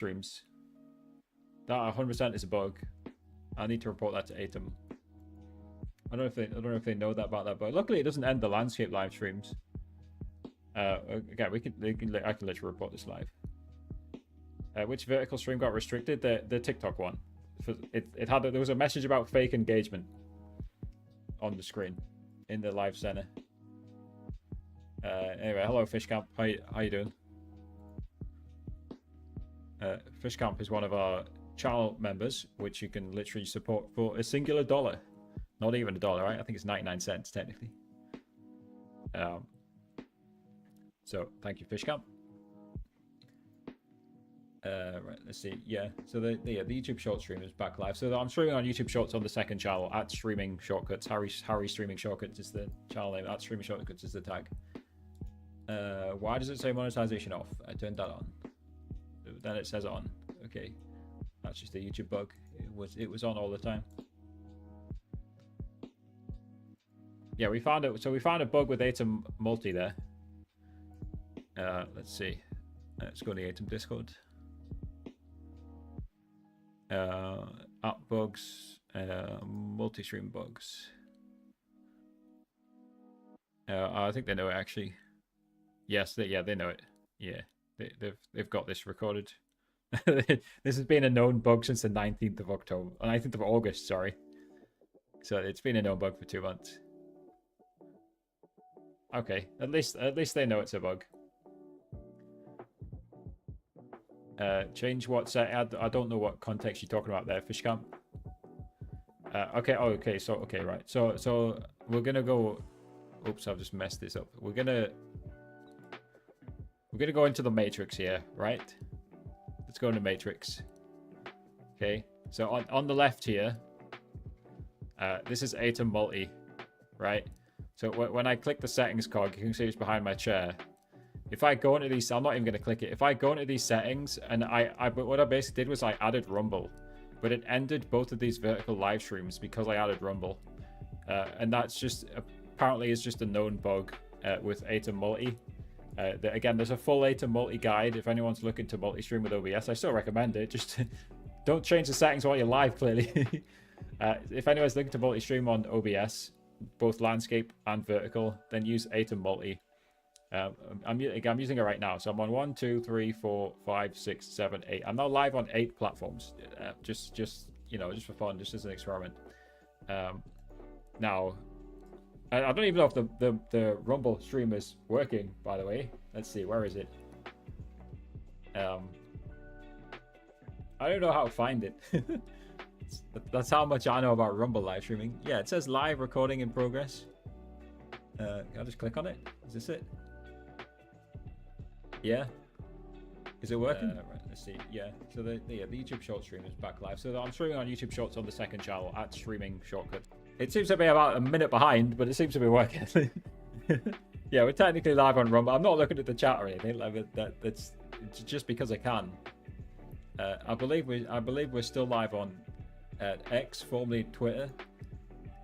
streams. That 100% is a bug. I need to report that to Atom. I don't know if they know that about that, but luckily it doesn't end the landscape live streams. Okay, I can literally report this live. Which vertical stream got restricted? The TikTok one. There was a message about fake engagement on the screen in the live center. Anyway, hello Fishcamp. How you doing? Fishcamp is one of our channel members, which you can literally support for a singular dollar. Not even $1, right? I think it's 99 cents technically. So thank you, Fishcamp. Right, let's see. Yeah, so the YouTube short stream is back live. So I'm streaming on YouTube Shorts on the second channel at Streaming Shortcuts. Harry Streaming Shortcuts is the channel name. At Streaming Shortcuts is the tag. Why does it say monetization off? I turned that on. Then it says on. Okay, that's just a YouTube bug. It was on all the time. Yeah, we found it. So we found a bug with Atom Multi there. Let's see. Let's go to the Atom Discord. App bugs, multi-stream bugs. I think they know it actually. Yes, they know it. Yeah, they've got this recorded. This has been a known bug since the 19th of October, 19th of August. Sorry. So it's been a known bug for 2 months. Okay, at least they know it's a bug. Change what set? I don't know what context you're talking about there, Fishcamp. Okay. Oh, okay. So okay, right. So we're gonna go. Oops, I've just messed this up. We're gonna go into the matrix here, right? Let's go into matrix. Okay. So on the left here, this is Atom Multi, right? So when I click the settings cog, you can see it's behind my chair. If I go into these, I'm not even going to click it. If I go into these settings, and but what I basically did was I added Rumble, but it ended both of these vertical live streams because I added Rumble, and that's just apparently is just a known bug with Atom Multi. Again, there's a full Atom Multi guide if anyone's looking to multi-stream with OBS. I still recommend it. Just don't change the settings while you're live. Clearly, if anyone's looking to multi-stream on OBS, both landscape and vertical, then use Atom Multi. I'm using it right now, so I'm on 1, 2, 3, 4, 5, 6, 7, 8. I'm now live on 8 platforms. Just for fun, just as an experiment. Now, I don't even know if the Rumble stream is working. By the way, let's see, where is it? I don't know how to find it. That's how much I know about Rumble live streaming. Yeah, it says live recording in progress. I'll just click on it. Is this it? Yeah. Is it working? Right, let's see. Yeah. So the YouTube short stream is back live. So I'm streaming on YouTube Shorts on the second channel at Streaming Shortcut. It seems to be about a minute behind, but it seems to be working. Yeah, we're technically live on Rumble. I'm not looking at the chat or anything. Like that's just because I can. I believe we're still live on X, formerly Twitter.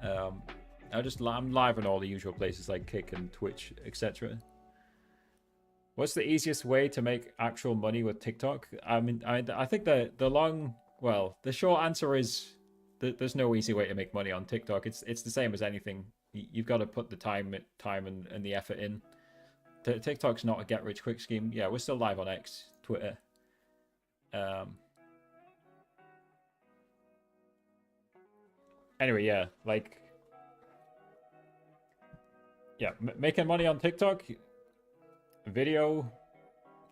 I'm live on all the usual places like Kick and Twitch, etc. What's the easiest way to make actual money with TikTok? I mean, I think the short answer is that there's no easy way to make money on TikTok. It's the same as anything. You've got to put the time and the effort in. TikTok's not a get rich quick scheme. Yeah, we're still live on X, Twitter. Anyway, yeah, making money on TikTok, video,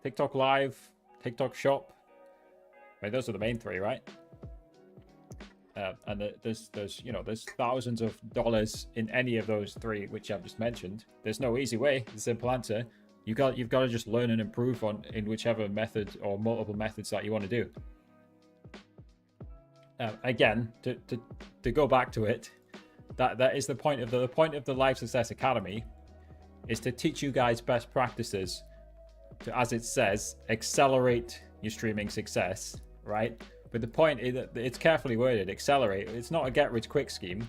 TikTok Live, TikTok Shop. I mean, those are the main three, right? And there's thousands of dollars in any of those three, which I've just mentioned. There's no easy way. The simple answer. You've got to just learn and improve in whichever method or multiple methods that you want to do. Again, to go back to it, that is the point of the Live Success Academy, is to teach you guys best practices to, as it says, accelerate your streaming success, right? But the point is that it's carefully worded. Accelerate. It's not a get rich quick scheme,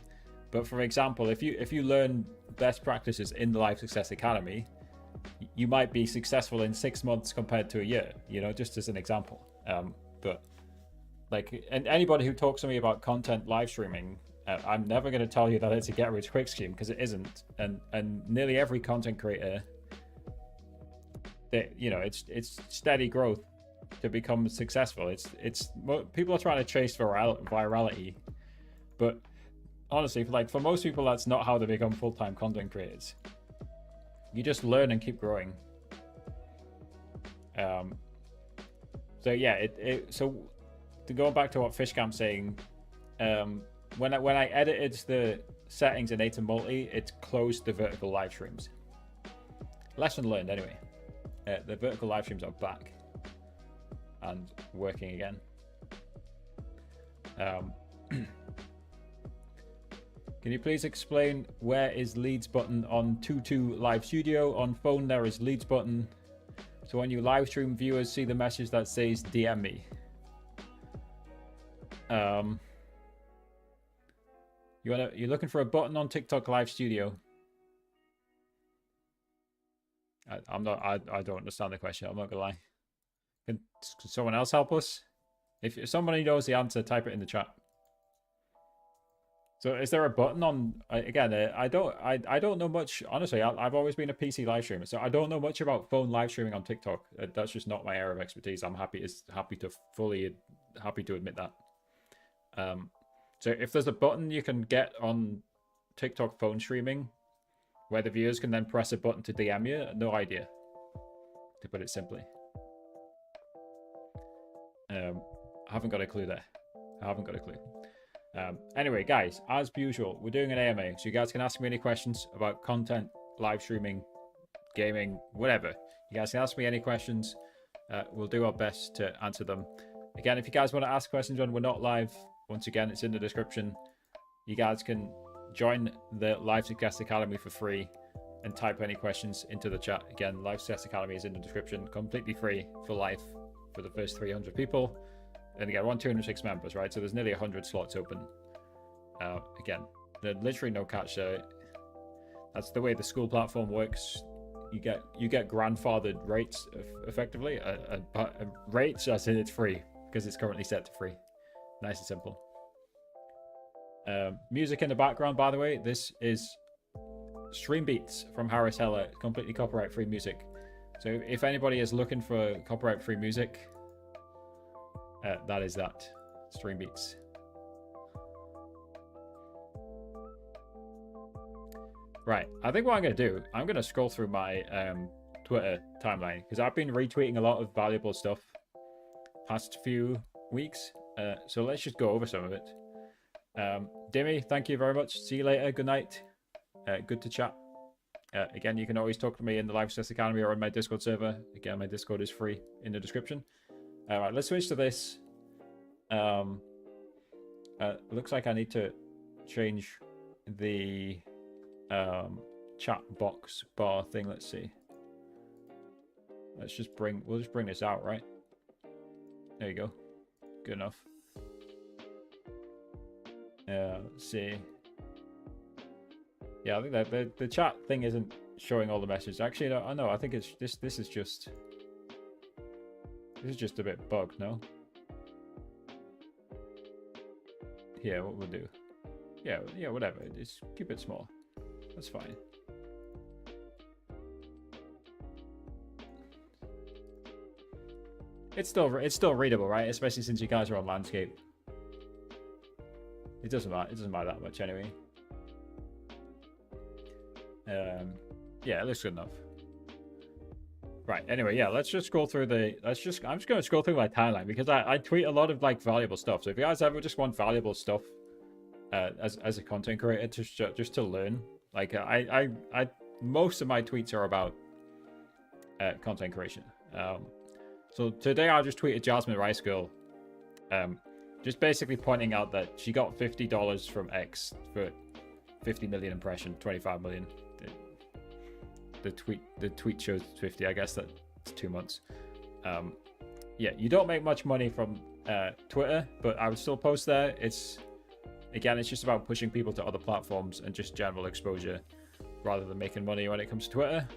but for example, if you learn best practices in the Live Success Academy, you might be successful in 6 months compared to a year. Just as an example. but like, and anybody who talks to me about content live streaming, I'm never going to tell you that it's a get rich quick scheme, because it isn't. And nearly every content creator, it's steady growth to become successful. It's people are trying to chase virality, but honestly, for most people, that's not how they become full-time content creators. You just learn and keep growing. So yeah, so to go back to what Fishcamp's saying, when I edited the settings in Atom Multi, it closed the vertical live streams. Lesson learned anyway. The vertical live streams are back and working again. Can you please explain where is leads button on Tutu Live Studio? On phone there is leads button. So when you live stream, viewers see the message that says DM me. You're looking for a button on TikTok Live Studio. I don't understand the question. I'm not gonna lie. Can someone else help us? If somebody knows the answer, type it in the chat. So is there a button on, again, I don't know much, honestly. I've always been a PC live streamer, so I don't know much about phone live streaming on TikTok. That's just not my area of expertise. I'm happy to admit that. So if there's a button you can get on TikTok phone streaming where the viewers can then press a button to DM you, no idea, to put it simply. I haven't got a clue there. I haven't got a clue. Anyway, guys, as usual, we're doing an AMA, so you guys can ask me any questions about content, live streaming, gaming, whatever. You guys can ask me any questions. We'll do our best to answer them. Again, if you guys want to ask questions when we're not live, once again, it's in the description. You guys can join the Live Success Academy for free and type any questions into the chat. Again, Live Success Academy is in the description, completely free for life for the first 300 people. And again, we're on 206 members, right? So there's nearly 100 slots open. Again, there's literally no catch there. That's the way the school platform works. You get grandfathered rates effectively. Rates as in it's free because it's currently set to free. Nice and simple. Music in the background, by the way, this is Stream Beats from Harris Heller, completely copyright-free music. So if anybody is looking for copyright-free music, that is that. Stream Beats. Right, I think what I'm going to do, I'm going to scroll through my Twitter timeline, because I've been retweeting a lot of valuable stuff past few weeks. So let's just go over some of it. Dimmy, thank you very much. See you later. Good night. Good to chat. Again, you can always talk to me in the Live Success Academy or on my Discord server. Again, my Discord is free in the description. All right, let's switch to this. Looks like I need to change the chat box bar thing. Let's see. We'll just bring this out, right? There you go. Good enough. Let's see. Yeah, I think that the chat thing isn't showing all the messages. Actually, no, I know. I think it's this is just a bit bugged, no? Yeah, what we'll do. Yeah, whatever. Just keep it small. That's fine. It's still readable, right? Especially since you guys are on landscape. It doesn't matter. It doesn't matter that much anyway. Yeah, it looks good enough. Right. Anyway, yeah. Let's just scroll through the. I'm just going to scroll through my timeline because I tweet a lot of like valuable stuff. So if you guys ever just want valuable stuff, as a content creator, just to learn, like I most of my tweets are about content creation. So today I just tweeted Jasmine Rice Girl, just basically pointing out that she got $50 from X for 50 million impression, 25 million. The tweet shows 50. I guess that's 2 months. Yeah, you don't make much money from Twitter, but I would still post there. It's just about pushing people to other platforms and just general exposure rather than making money when it comes to Twitter.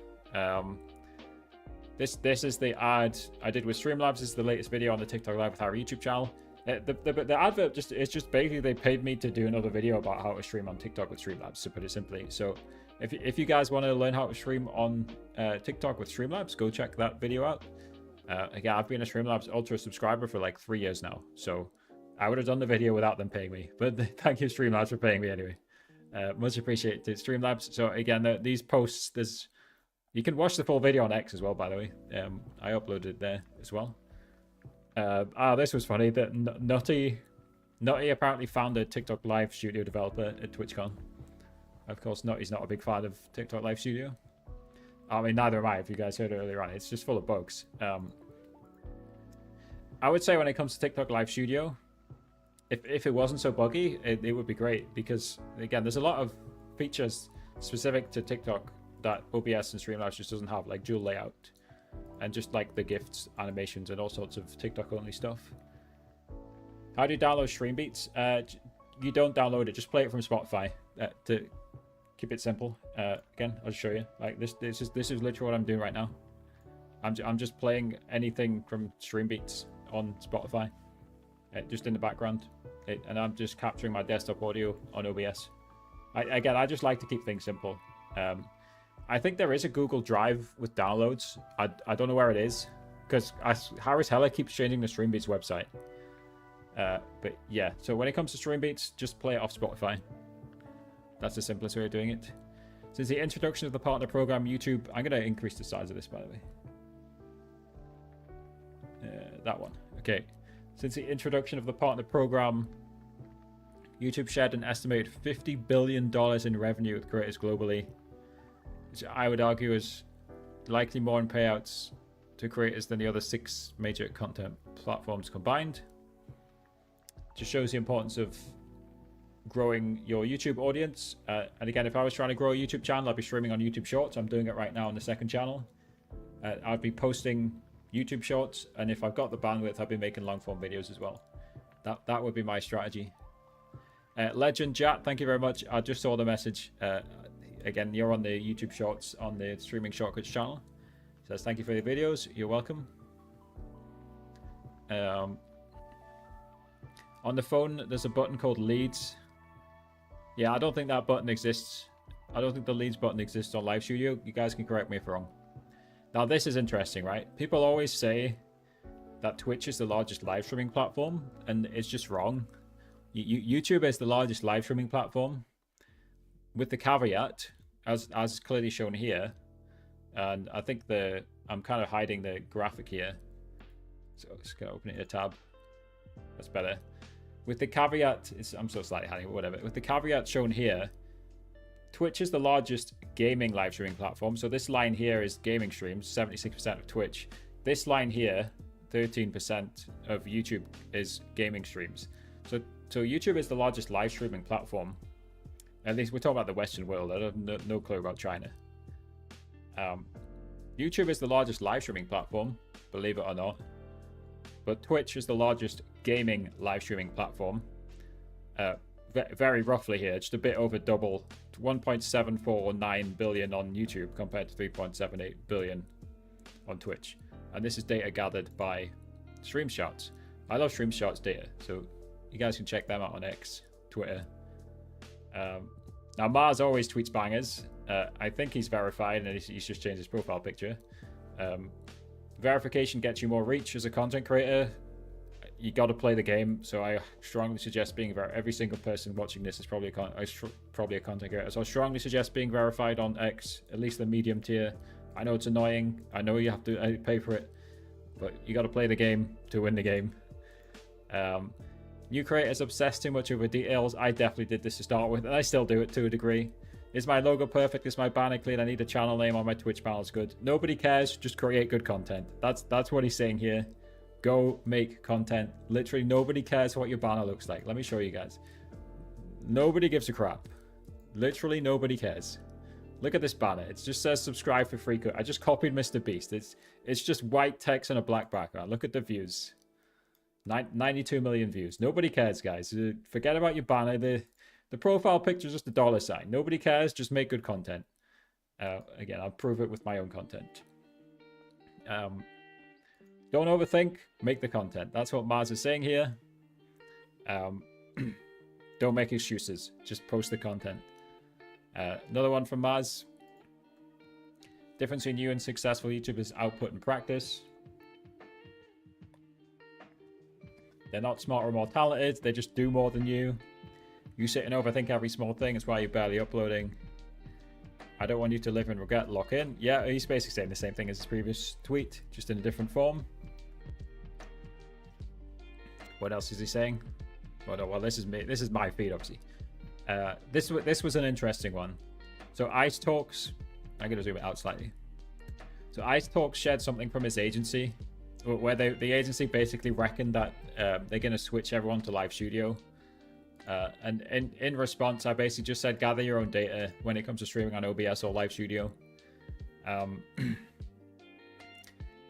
This is the ad I did with Streamlabs. This is the latest video on the TikTok Live with our YouTube channel. The advert it's just basically they paid me to do another video about how to stream on TikTok with Streamlabs, to put it simply. So if you guys want to learn how to stream on TikTok with Streamlabs, go check that video out. Again, I've been a Streamlabs Ultra subscriber for like 3 years now, so I would have done the video without them paying me. But thank you, Streamlabs, for paying me anyway. Much appreciated, Streamlabs. So again, these posts, you can watch the full video on X as well, by the way. I uploaded it there as well. This was funny. That Nutty apparently found a TikTok Live Studio developer at TwitchCon. Of course, Nutty's not a big fan of TikTok Live Studio. I mean, neither am I, if you guys heard it earlier on. It's just full of bugs. I would say when it comes to TikTok Live Studio, if it wasn't so buggy, it would be great. Because, again, there's a lot of features specific to TikTok that OBS and Streamlabs just doesn't have, like dual layout. And just like the GIFs, animations, and all sorts of TikTok-only stuff. How do you download Streambeats? You don't download it. Just play it from Spotify to keep it simple. Again, I'll show you. Like this is literally what I'm doing right now. I'm just playing anything from Streambeats on Spotify, just in the background, and I'm just capturing my desktop audio on OBS. I just like to keep things simple. I think there is a Google Drive with downloads. I don't know where it is, because Harris Heller keeps changing the Streambeats website. But yeah, so when it comes to Streambeats, just play it off Spotify. That's the simplest way of doing it. Since the introduction of the partner program, YouTube... I'm going to increase the size of this, by the way. That one. Okay. Since the introduction of the partner program, YouTube shared an estimated $50 billion in revenue with creators globally, which I would argue is likely more in payouts to creators than the other 6 major content platforms combined. Just shows the importance of growing your YouTube audience. And again, if I was trying to grow a YouTube channel, I'd be streaming on YouTube Shorts. I'm doing it right now on the second channel. I'd be posting YouTube Shorts, and if I've got the bandwidth, I'd be making long form videos as well. That would be my strategy. Legend Jat, thank you very much. I just saw the message. Again, you're on the YouTube Shorts on the Streaming Shortcuts channel. Says thank you for your videos. You're welcome. On the phone, there's a button called Leads. Yeah, I don't think that button exists. I don't think the Leads button exists on Live Studio. You guys can correct me if wrong. Now, this is interesting, right? People always say that Twitch is the largest live streaming platform, and it's just wrong. YouTube is the largest live streaming platform, with the caveat, as clearly shown here, and I think I'm kind of hiding the graphic here. So I'm just going to open it in a tab. That's better. With the caveat, I'm so slightly hiding, but whatever. With the caveat shown here, Twitch is the largest gaming live streaming platform. So this line here is gaming streams, 76% of Twitch. This line here, 13% of YouTube is gaming streams. So YouTube is the largest live streaming platform. At least we're talking about the Western world. I have no clue about China. YouTube is the largest live streaming platform, believe it or not. But Twitch is the largest gaming live streaming platform. Very roughly here, just a bit over double. 1.749 billion on YouTube compared to 3.78 billion on Twitch. And this is data gathered by StreamShots. I love StreamShots data, so you guys can check them out on X, Twitter. Now, Mars always tweets bangers. I think he's verified, and he's just changed his profile picture. Verification gets you more reach as a content creator. You got to play the game, so I strongly suggest being every single person watching this is probably a content creator. So I strongly suggest being verified on X, at least the medium tier. I know it's annoying. I know you have to pay for it, but you got to play the game to win the game. New creators obsess too much over details. I definitely did this to start with, and I still do it to a degree. Is my logo perfect? Is my banner clean? I need a channel name on my Twitch panel. It's good. Nobody cares. Just create good content. That's what he's saying here. Go make content. Literally nobody cares what your banner looks like. Let me show you guys. Nobody gives a crap. Literally nobody cares. Look at this banner. It just says subscribe for free. I just copied Mr. Beast. It's just white text and a black background. Look at the views. 92 million views. Nobody cares, guys. Forget about your banner. The profile picture is just a dollar sign. Nobody cares. Just make good content. Again, I'll prove it with my own content. Don't overthink, make the content. That's what Mars is saying here. Don't make excuses, just post the content. Another one from Mars. Difference between you and successful YouTubers: output and practice. They're not smart or more talented, they just do more than you. You sit and overthink every small thing, that's why you're barely uploading. I don't want you to live in regret, lock in. Yeah, he's basically saying the same thing as his previous tweet, just in a different form. What else is he saying? Well, this is me. This is my feed, obviously. This was an interesting one. So Ice Talks, I'm gonna zoom it out slightly. So Ice Talks shared something from his agency, where the agency basically reckoned that they're gonna switch everyone to Live Studio. And in response, I basically just said, gather your own data when it comes to streaming on OBS or Live Studio.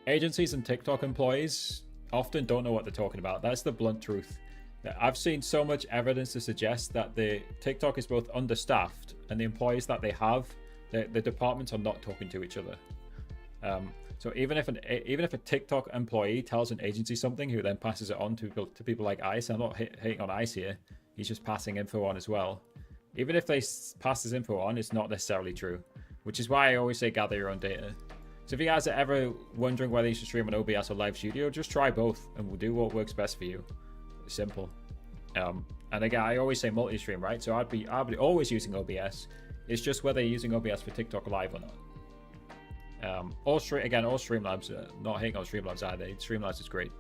Agencies and TikTok employees often don't know what they're talking about. That's the blunt truth. I've seen so much evidence to suggest that the TikTok is both understaffed, and the employees that they have, the departments are not talking to each other. So even if a TikTok employee tells an agency something, who then passes it on to people like Ice, I'm not hating on Ice here. He's just passing info on as well. Even if they pass this info on, it's not necessarily true, which is why I always say gather your own data. So if you guys are ever wondering whether you should stream on OBS or Live Studio, just try both and we'll do what works best for you. It's simple. And again, I always say multi-stream, right? So I'd be always using OBS. It's just whether you're using OBS for TikTok Live or not. All Streamlabs, not hating on Streamlabs either. Streamlabs is great.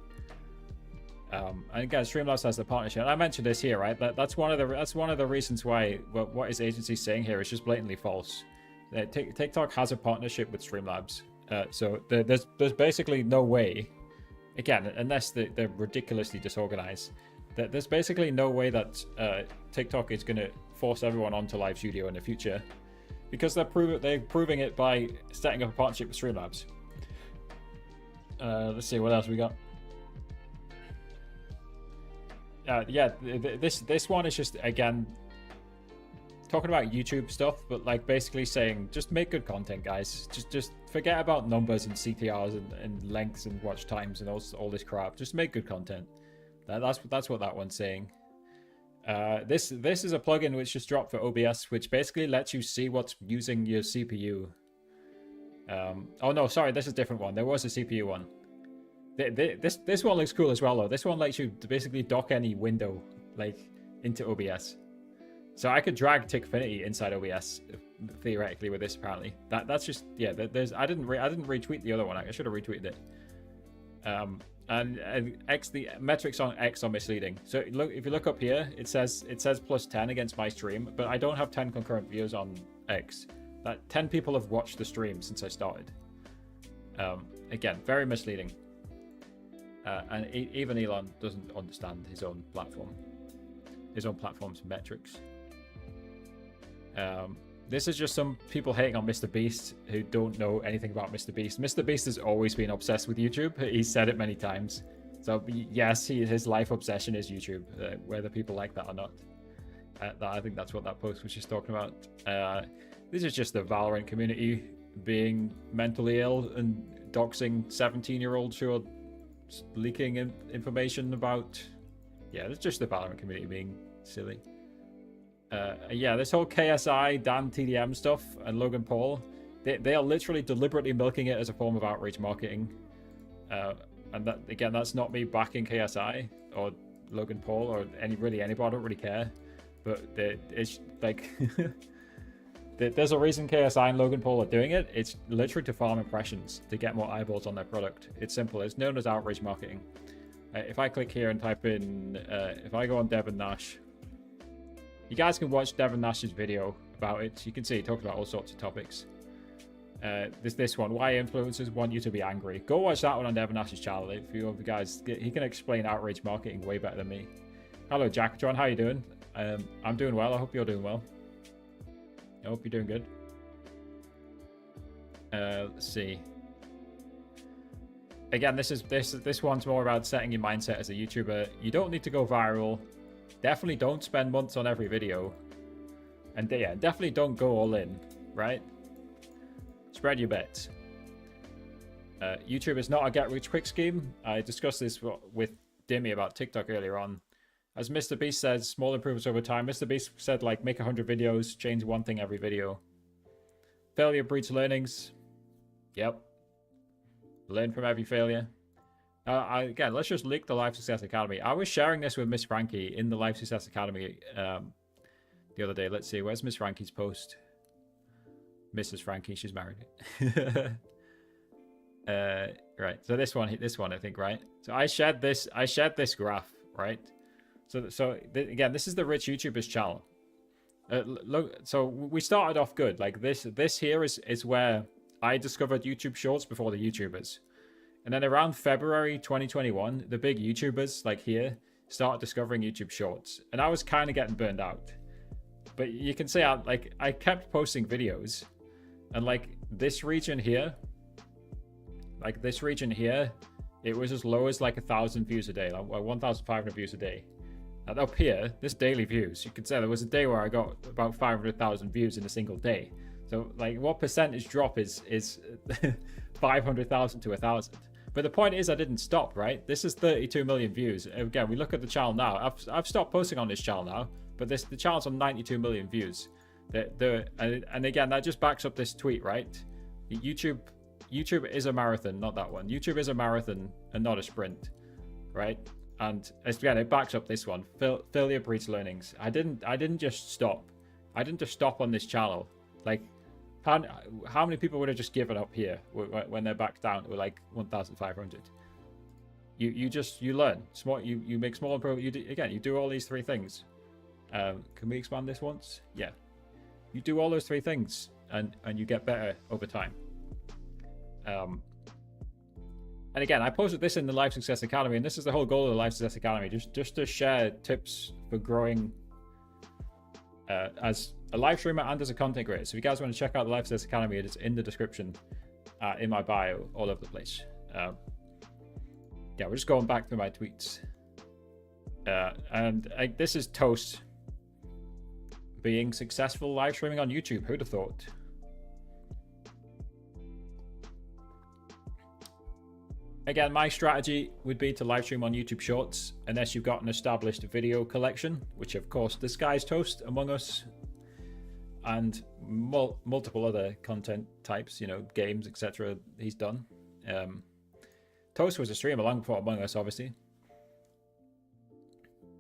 And again, Streamlabs has the partnership. And I mentioned this here, right? That's one of the reasons why what his agency is saying here is just blatantly false. TikTok has a partnership with Streamlabs, so there's basically no way, again, unless they're ridiculously disorganized, that there's basically no way that TikTok is going to force everyone onto Live Studio in the future, because they're proving it by setting up a partnership with Streamlabs. Let's see what else we got. Yeah, this one is just, again, talking about YouTube stuff, but like basically saying just make good content, guys. Just forget about numbers and CTRs and lengths and watch times and all this crap. Just make good content. That's what that one's saying. This is a plugin which just dropped for OBS, which basically lets you see what's using your CPU. Oh no, sorry, this is a different one. There was a CPU one. This one looks cool as well though. This one lets you basically dock any window like into OBS. So I could drag Tickfinity inside OBS theoretically with this. Apparently, that's just, yeah. I didn't retweet the other one. I should have retweeted it. And the metrics on X are misleading. So look, if you look up here, it says plus 10 against my stream, but I don't have 10 concurrent viewers on X. That 10 people have watched the stream since I started. Again, very misleading. And even Elon doesn't understand his own platform's metrics. This is just some people hating on Mr. Beast who don't know anything about Mr. Beast. Mr. Beast has always been obsessed with YouTube. He's said it many times. So yes, his life obsession is YouTube, whether people like that or not. I think that's what that post was just talking about. This is just the Valorant community being mentally ill and doxing 17-year-olds who are leaking information about... Yeah, it's just the Valorant community being silly. Yeah, this whole KSI, Dan TDM stuff, and Logan Paul, they are literally deliberately milking it as a form of outreach marketing. And that, again, that's not me backing KSI or Logan Paul or anybody. I don't really care. But it's like there's a reason KSI and Logan Paul are doing it. It's literally to farm impressions, to get more eyeballs on their product. It's simple. It's known as outreach marketing. If I click here and type in, if I go on Devin Nash, you guys can watch Devin Nash's video about it. You can see he talks about all sorts of topics. This one, why influencers want you to be angry. Go watch that one on Devin Nash's channel. If you guys, he can explain outreach marketing way better than me. Hello, Jack John, how you doing? I'm doing well. I hope you're doing well. I hope you're doing good. Let's see. Again, this one's more about setting your mindset as a YouTuber. You don't need to go viral. Definitely don't spend months on every video. And yeah, definitely don't go all in, right? Spread your bets. YouTube is not a get rich quick scheme. I discussed this with Dimmy about TikTok earlier on. As Mr. Beast says, small improvements over time. Mr. Beast said, like, make 100 videos, change one thing every video. Failure breeds learnings. Yep. Learn from every failure. Again, let's just link the Life Success Academy. I was sharing this with Miss Frankie in the Life Success Academy the other day. Let's see, where's Miss Frankie's post? Mrs. Frankie, she's married. Right, so this one, I think, right? So I shared this graph, right? Again, this is the Rich YouTubers channel. Look, so we started off good. Like this here is where I discovered YouTube Shorts before the YouTubers. And then around February 2021, the big YouTubers like here started discovering YouTube Shorts. And I was kind of getting burned out. But you can say I kept posting videos, and like this region here, it was as low as like 1,000 views a day, like 1,500 views a day. And up here, this daily views, you can say there was a day where I got about 500,000 views in a single day. So like what percentage drop is 500,000 to 1,000? But the point is I didn't stop, right? This is 32 million views. Again, we look at the channel now. I've stopped posting on this channel now, but the channel's on 92 million views. And again, that just backs up this tweet, right? YouTube is a marathon, not that one. YouTube is a marathon and not a sprint, right? And again, it backs up this one. Failure breeds learnings. I didn't just stop. I didn't just stop on this channel. Like, how many people would have just given up here when they're back down to like 1,500? You learn small. You make small improvements. You do all these three things. Can we expand this once? Yeah. You do all those three things, and you get better over time. And again, I posted this in the Life Success Academy, and this is the whole goal of the Life Success Academy, just to share tips for growing as a live streamer and as a content creator. So if you guys want to check out the Life Success Academy, it is in the description, in my bio, all over the place. Yeah, we're just going back through my tweets. This is Toast being successful live streaming on YouTube. Who'd have thought? Again, my strategy would be to live stream on YouTube Shorts unless you've got an established video collection, which of course this guy's Toast, Among Us, and multiple other content types, you know, games, etc. he's done. Toast was a streamer long before Among Us, obviously.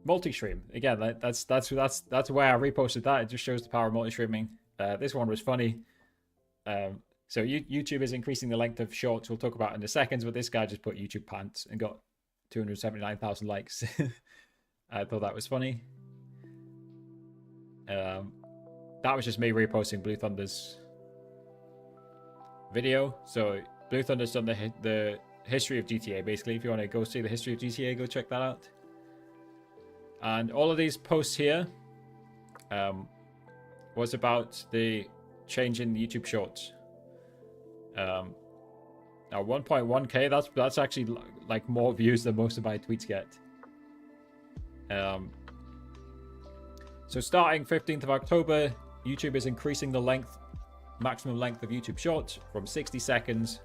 Multi-stream, again, that's why I reposted that. It just shows the power of multi-streaming. This one was funny. So YouTube is increasing the length of shorts. We'll talk about in a second, but this guy just put YouTube pants and got 279,000 likes. I thought that was funny. That was just me reposting Blue Thunder's video. So Blue Thunder's done the history of GTA, basically. If you want to go see the history of GTA, go check that out. And all of these posts here was about the change in YouTube Shorts. Now 1.1k, that's actually like more views than most of my tweets get. So starting 15th of October, YouTube is increasing the maximum length of YouTube Shorts from 60 seconds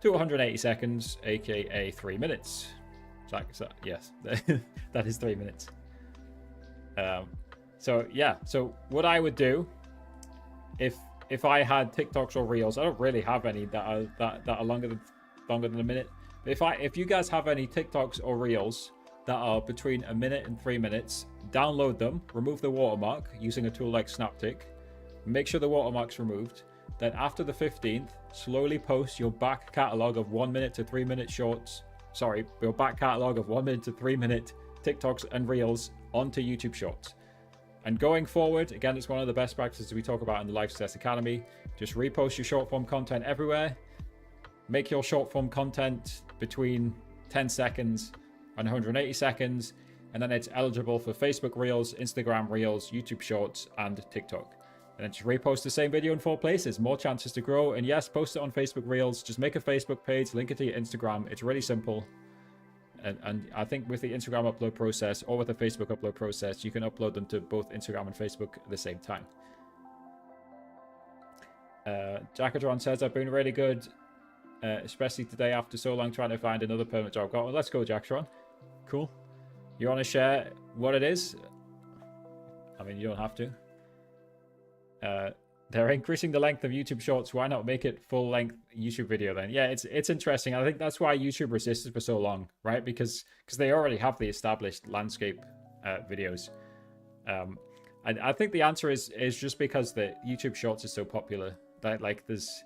to 180 seconds, aka 3 minutes. Yes, that is 3 minutes. So yeah, so what I would do if I had TikToks or Reels, I don't really have any that are longer than a minute. But if you guys have any TikToks or Reels that are between a minute and 3 minutes, download them, remove the watermark using a tool like Snaptic, make sure the watermark's removed. Then after the 15th, slowly post your back catalog of 1 minute to 3 minute shorts. Sorry, your back catalog of 1 minute to 3 minute TikToks and Reels onto YouTube Shorts. And going forward, again, it's one of the best practices we talk about in the Life Success Academy. Just repost your short form content everywhere. Make your short form content between 10 seconds and 180 seconds. And then it's eligible for Facebook Reels, Instagram Reels, YouTube Shorts, and TikTok. And then just repost the same video in 4 places. More chances to grow. And yes, post it on Facebook Reels. Just make a Facebook page, link it to your Instagram. It's really simple. And I think with the Instagram upload process or with the Facebook upload process, you can upload them to both Instagram and Facebook at the same time. Jackadron says, I've been really good especially today after so long trying to find another permanent job. Well, let's go, Jackson. Cool. You want to share what it is? I mean, you don't have to. They're increasing the length of YouTube Shorts. Why not make it full-length YouTube video then? Yeah, it's interesting. I think that's why YouTube resisted for so long, right? Because they already have the established landscape videos. I think the answer is just because the YouTube Shorts is so popular that like there's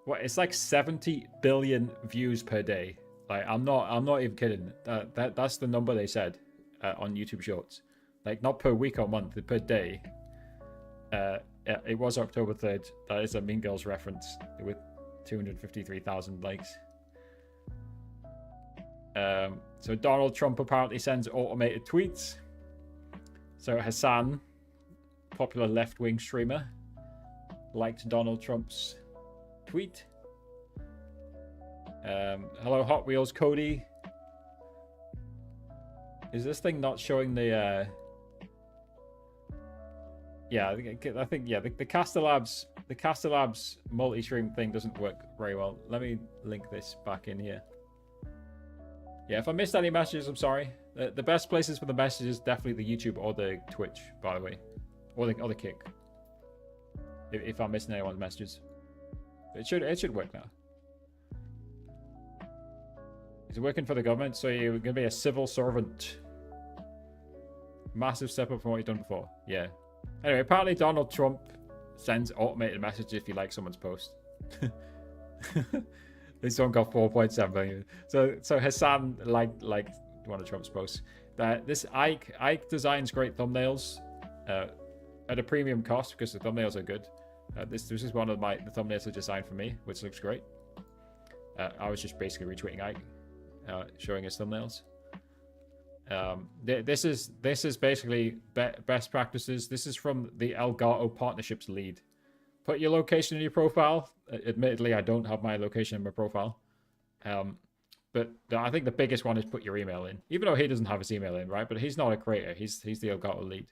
it's like 70 billion views per day. Like I'm not even kidding. That's the number they said on YouTube Shorts. Like not per week or month, per day. It was October 3rd. That is a Mean Girls reference with 253,000 likes. So Donald Trump apparently sends automated tweets. So Hassan, popular left-wing streamer, liked Donald Trump's tweet. Hello Hot Wheels Cody. Is this thing not showing the yeah, I think yeah, the Caster Labs multi-stream thing doesn't work very well. Let me link this back in here. Yeah, if I missed any messages, I'm sorry. The best places for the messages definitely the YouTube or the Twitch, by the way, or the Kick. If I'm missing anyone's messages, it should work now. He's working for the government, so you're gonna be a civil servant. Massive step up from what you've done before. Yeah. Anyway, apparently Donald Trump sends automated messages if you like someone's post. This one got 4.7 million. So Hassan liked one of Trump's posts. This Ike designs great thumbnails at a premium cost because the thumbnails are good. This is one of the thumbnails I designed for me, which looks great. I was just basically retweeting Ike, showing his thumbnails. This is basically best practices. This is from the Elgato Partnerships lead. Put your location in your profile. Admittedly, I don't have my location in my profile. But I think the biggest one is put your email in. Even though he doesn't have his email in, right? But he's not a creator. He's the Elgato lead.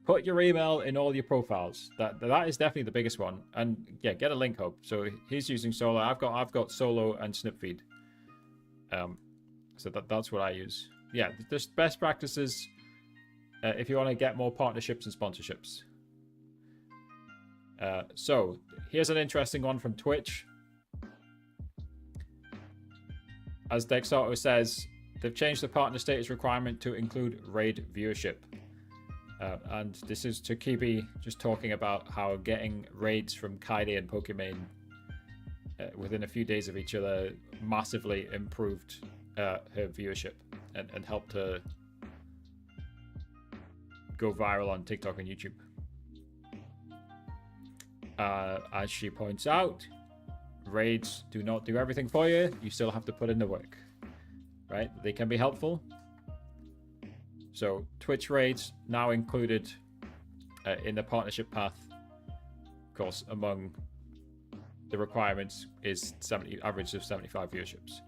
Put your email in all your profiles. That is definitely the biggest one. And yeah, get a link hub. So he's using Solo. I've got Solo and Snipfeed. So that's what I use. Yeah, just best practices if you want to get more partnerships and sponsorships. So here's an interesting one from Twitch. As Dexauto says, they've changed the partner status requirement to include raid viewership. And this is Takibi just talking about how getting raids from Kaide and Pokimane within a few days of each other massively improved her viewership and helped her go viral on TikTok and YouTube. As she points out, raids do not do everything for you. You still have to put in the work, right? They can be helpful. So Twitch raids now included in the partnership path. Of course, among the requirements is average of 75 viewerships.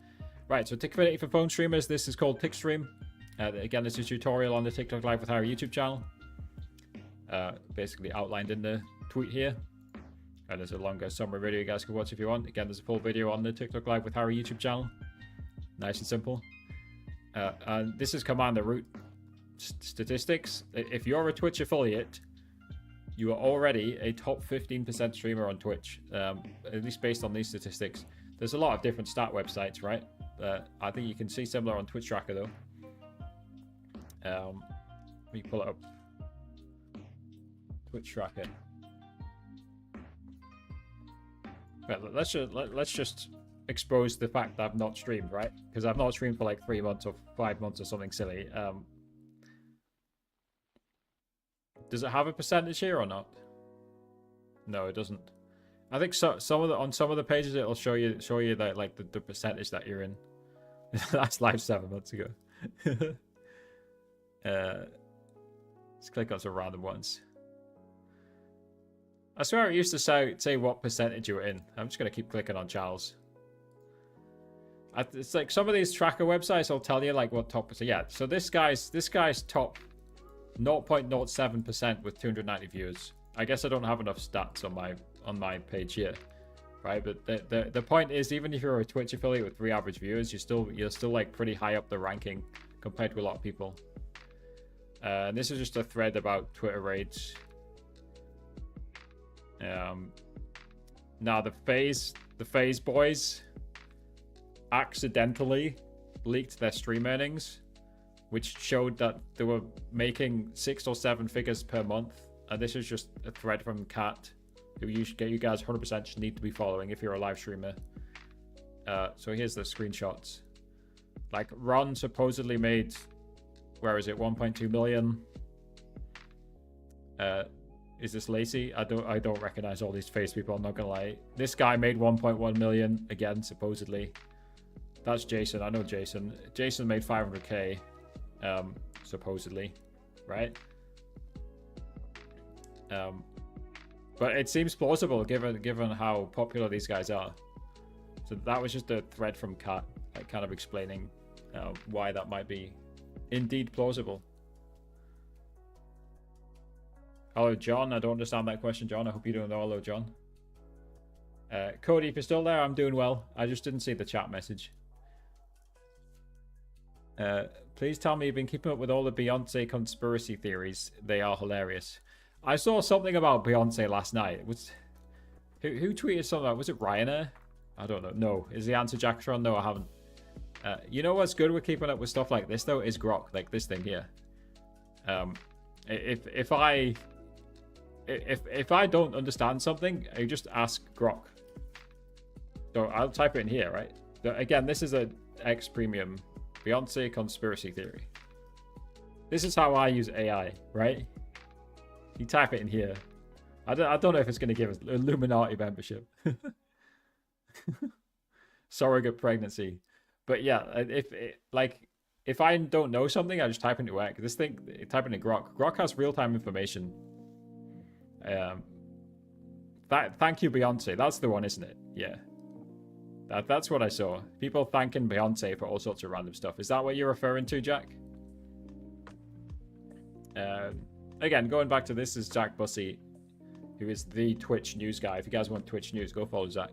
Right, so Tickfinity for phone streamers. This is called TickStream. Again, this is a tutorial on the TikTok Live with Harry YouTube channel. Basically outlined in the tweet here. And there's a longer summary video you guys can watch if you want. Again, there's a full video on the TikTok Live with Harry YouTube channel. Nice and simple. And this is command the root statistics. If you're a Twitch affiliate, you are already a top 15% streamer on Twitch. At least based on these statistics. There's a lot of different stat websites, right? I think you can see similar on Twitch Tracker though. Let me pull it up. Twitch Tracker. Well, let's just expose the fact that I've not streamed, right? Because I've not streamed for like 3 months or 5 months or something silly. Does it have a percentage here or not? No, it doesn't. I think on some of the pages it'll show you that like the percentage that you're in. That's live 7 months ago. Let's click on some random ones. I swear it used to say what percentage you were in. I'm just gonna keep clicking on Charles. It's like some of these tracker websites will tell you like what top percent. Yeah, so this guy's top 0.07% with 290 viewers. I guess I don't have enough stats on my page here. right? But the point is, even if you're a Twitch affiliate with 3 average viewers, you're still like pretty high up the ranking compared to a lot of people. This is just a thread about Twitter raids. Now the FaZe boys accidentally leaked their stream earnings, which showed that they were making 6 or 7 figures per month. And this is just a thread from Cat, who you guys 100% should need to be following if you're a live streamer. So here's the screenshots. Like Ron supposedly made, where is it, 1.2 million. Is this Lacey? I don't recognize all these FaZe people, I'm not gonna lie. This guy made 1.1 million again, supposedly. That's Jason. I know Jason. Jason made 500k, supposedly, right? But it seems plausible given how popular these guys are. So that was just a thread from Kat, like kind of explaining why that might be indeed plausible. Hello, John. I don't understand that question, John. I hope you don't know. Hello, John. Cody, if you're still there, I'm doing well. I just didn't see the chat message. Please tell me you've been keeping up with all the Beyonce conspiracy theories. They are hilarious. I saw something about Beyonce last night. Who tweeted something? Was it Ryanair? I don't know. No. Is the answer Jacktron? No, I haven't. You know what's good with keeping up with stuff like this, though, is Grok, like this thing here. If I don't understand something, I just ask Grok. So I'll type it in here, right? So again, this is a X Premium Beyonce conspiracy theory. This is how I use AI, right? You type it in here. I don't know if it's going to give us Illuminati membership. Surrogate pregnancy. But yeah, if I don't know something, I just type into X. This thing, type into Grok. Grok has real-time information. Thank you, Beyonce. That's the one, isn't it? Yeah. That's what I saw. People thanking Beyonce for all sorts of random stuff. Is that what you're referring to, Jack? Again, going back to this is Jack Bussey, who is the Twitch news guy. If you guys want Twitch news, go follow Zach.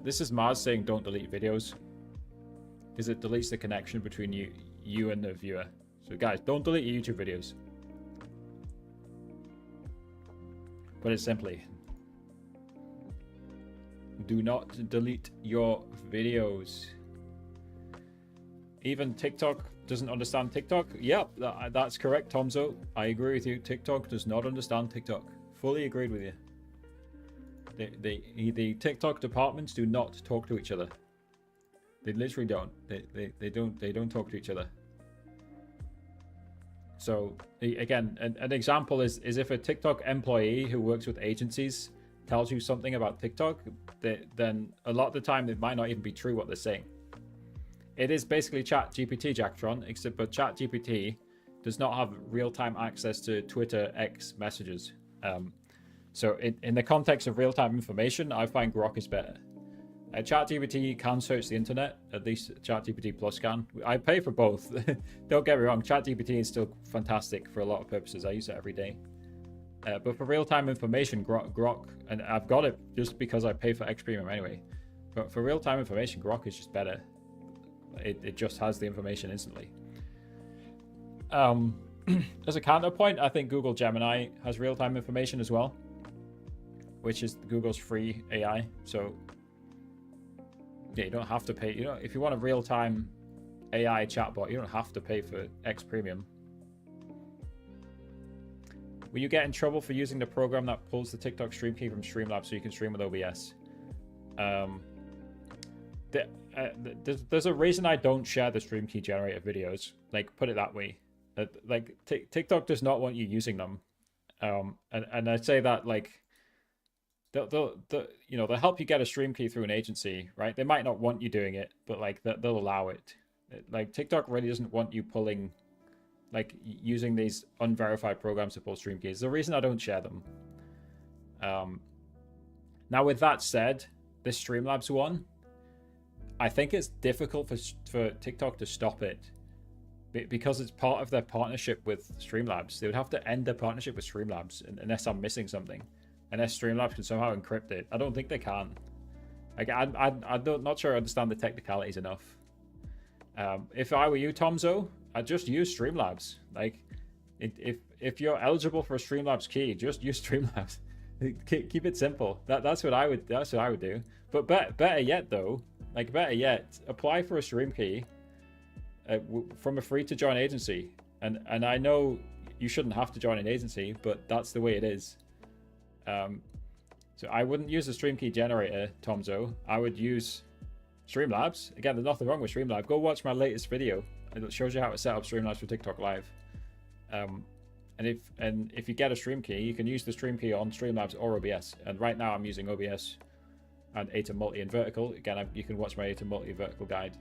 This is Mars saying don't delete videos, because it deletes the connection between you and the viewer. So guys, don't delete your YouTube videos. Put it simply. Do not delete your videos. Even TikTok doesn't understand TikTok. Yep, that's correct, Tomzo. I agree with you. TikTok does not understand TikTok. Fully agreed with you. The TikTok departments do not talk to each other. They literally don't. They don't talk to each other. So again, an example is if a TikTok employee who works with agencies tells you something about TikTok, then a lot of the time it might not even be true what they're saying. It is basically ChatGPT, Jacktron, except but ChatGPT does not have real-time access to Twitter X messages. So in the context of real-time information, I find Grok is better. ChatGPT can search the internet, at least ChatGPT Plus can. I pay for both. Don't get me wrong, ChatGPT is still fantastic for a lot of purposes. I use it every day. But for real-time information, Grok, and I've got it just because I pay for X Premium anyway. But for real-time information, Grok is just better. It just has the information instantly. As a counterpoint, I think Google Gemini has real-time information as well, which is Google's free AI. So yeah, you don't have to pay. If you want a real-time AI chatbot, you don't have to pay for X Premium. Will you get in trouble for using the program that pulls the TikTok stream key from Streamlabs so you can stream with OBS? There's a reason I don't share the stream key generator videos. Like, put it that way. Like, TikTok does not want you using them. And I'd say that, like, they'll help you get a stream key through an agency, right? They might not want you doing it, but like they'll allow it. Like, TikTok really doesn't want you pulling, like, using these unverified programs to pull stream keys. The reason I don't share them. Now, with that said, this Streamlabs one, I think it's difficult for TikTok to stop it because it's part of their partnership with Streamlabs. They would have to end their partnership with Streamlabs unless I'm missing something. unless Streamlabs can somehow encrypt it. I don't think they can. Like, I'm not sure I understand the technicalities enough. If I were you, Tomzo, I'd just use Streamlabs. Like, if you're eligible for a Streamlabs key, just use Streamlabs. Keep it simple. That's what I would do. But better yet, though, like better yet, apply for a stream key from a free to join agency. And I know you shouldn't have to join an agency, but that's the way it is. So I wouldn't use a stream key generator, Tomzo. I would use Streamlabs. Again, there's nothing wrong with Streamlabs. Go watch my latest video. It shows you how to set up Streamlabs for TikTok Live. And if you get a stream key, you can use the stream key on Streamlabs or OBS. And right now I'm using OBS and Atom Multi and Vertical. Again, you can watch my Atom Multi Vertical guide.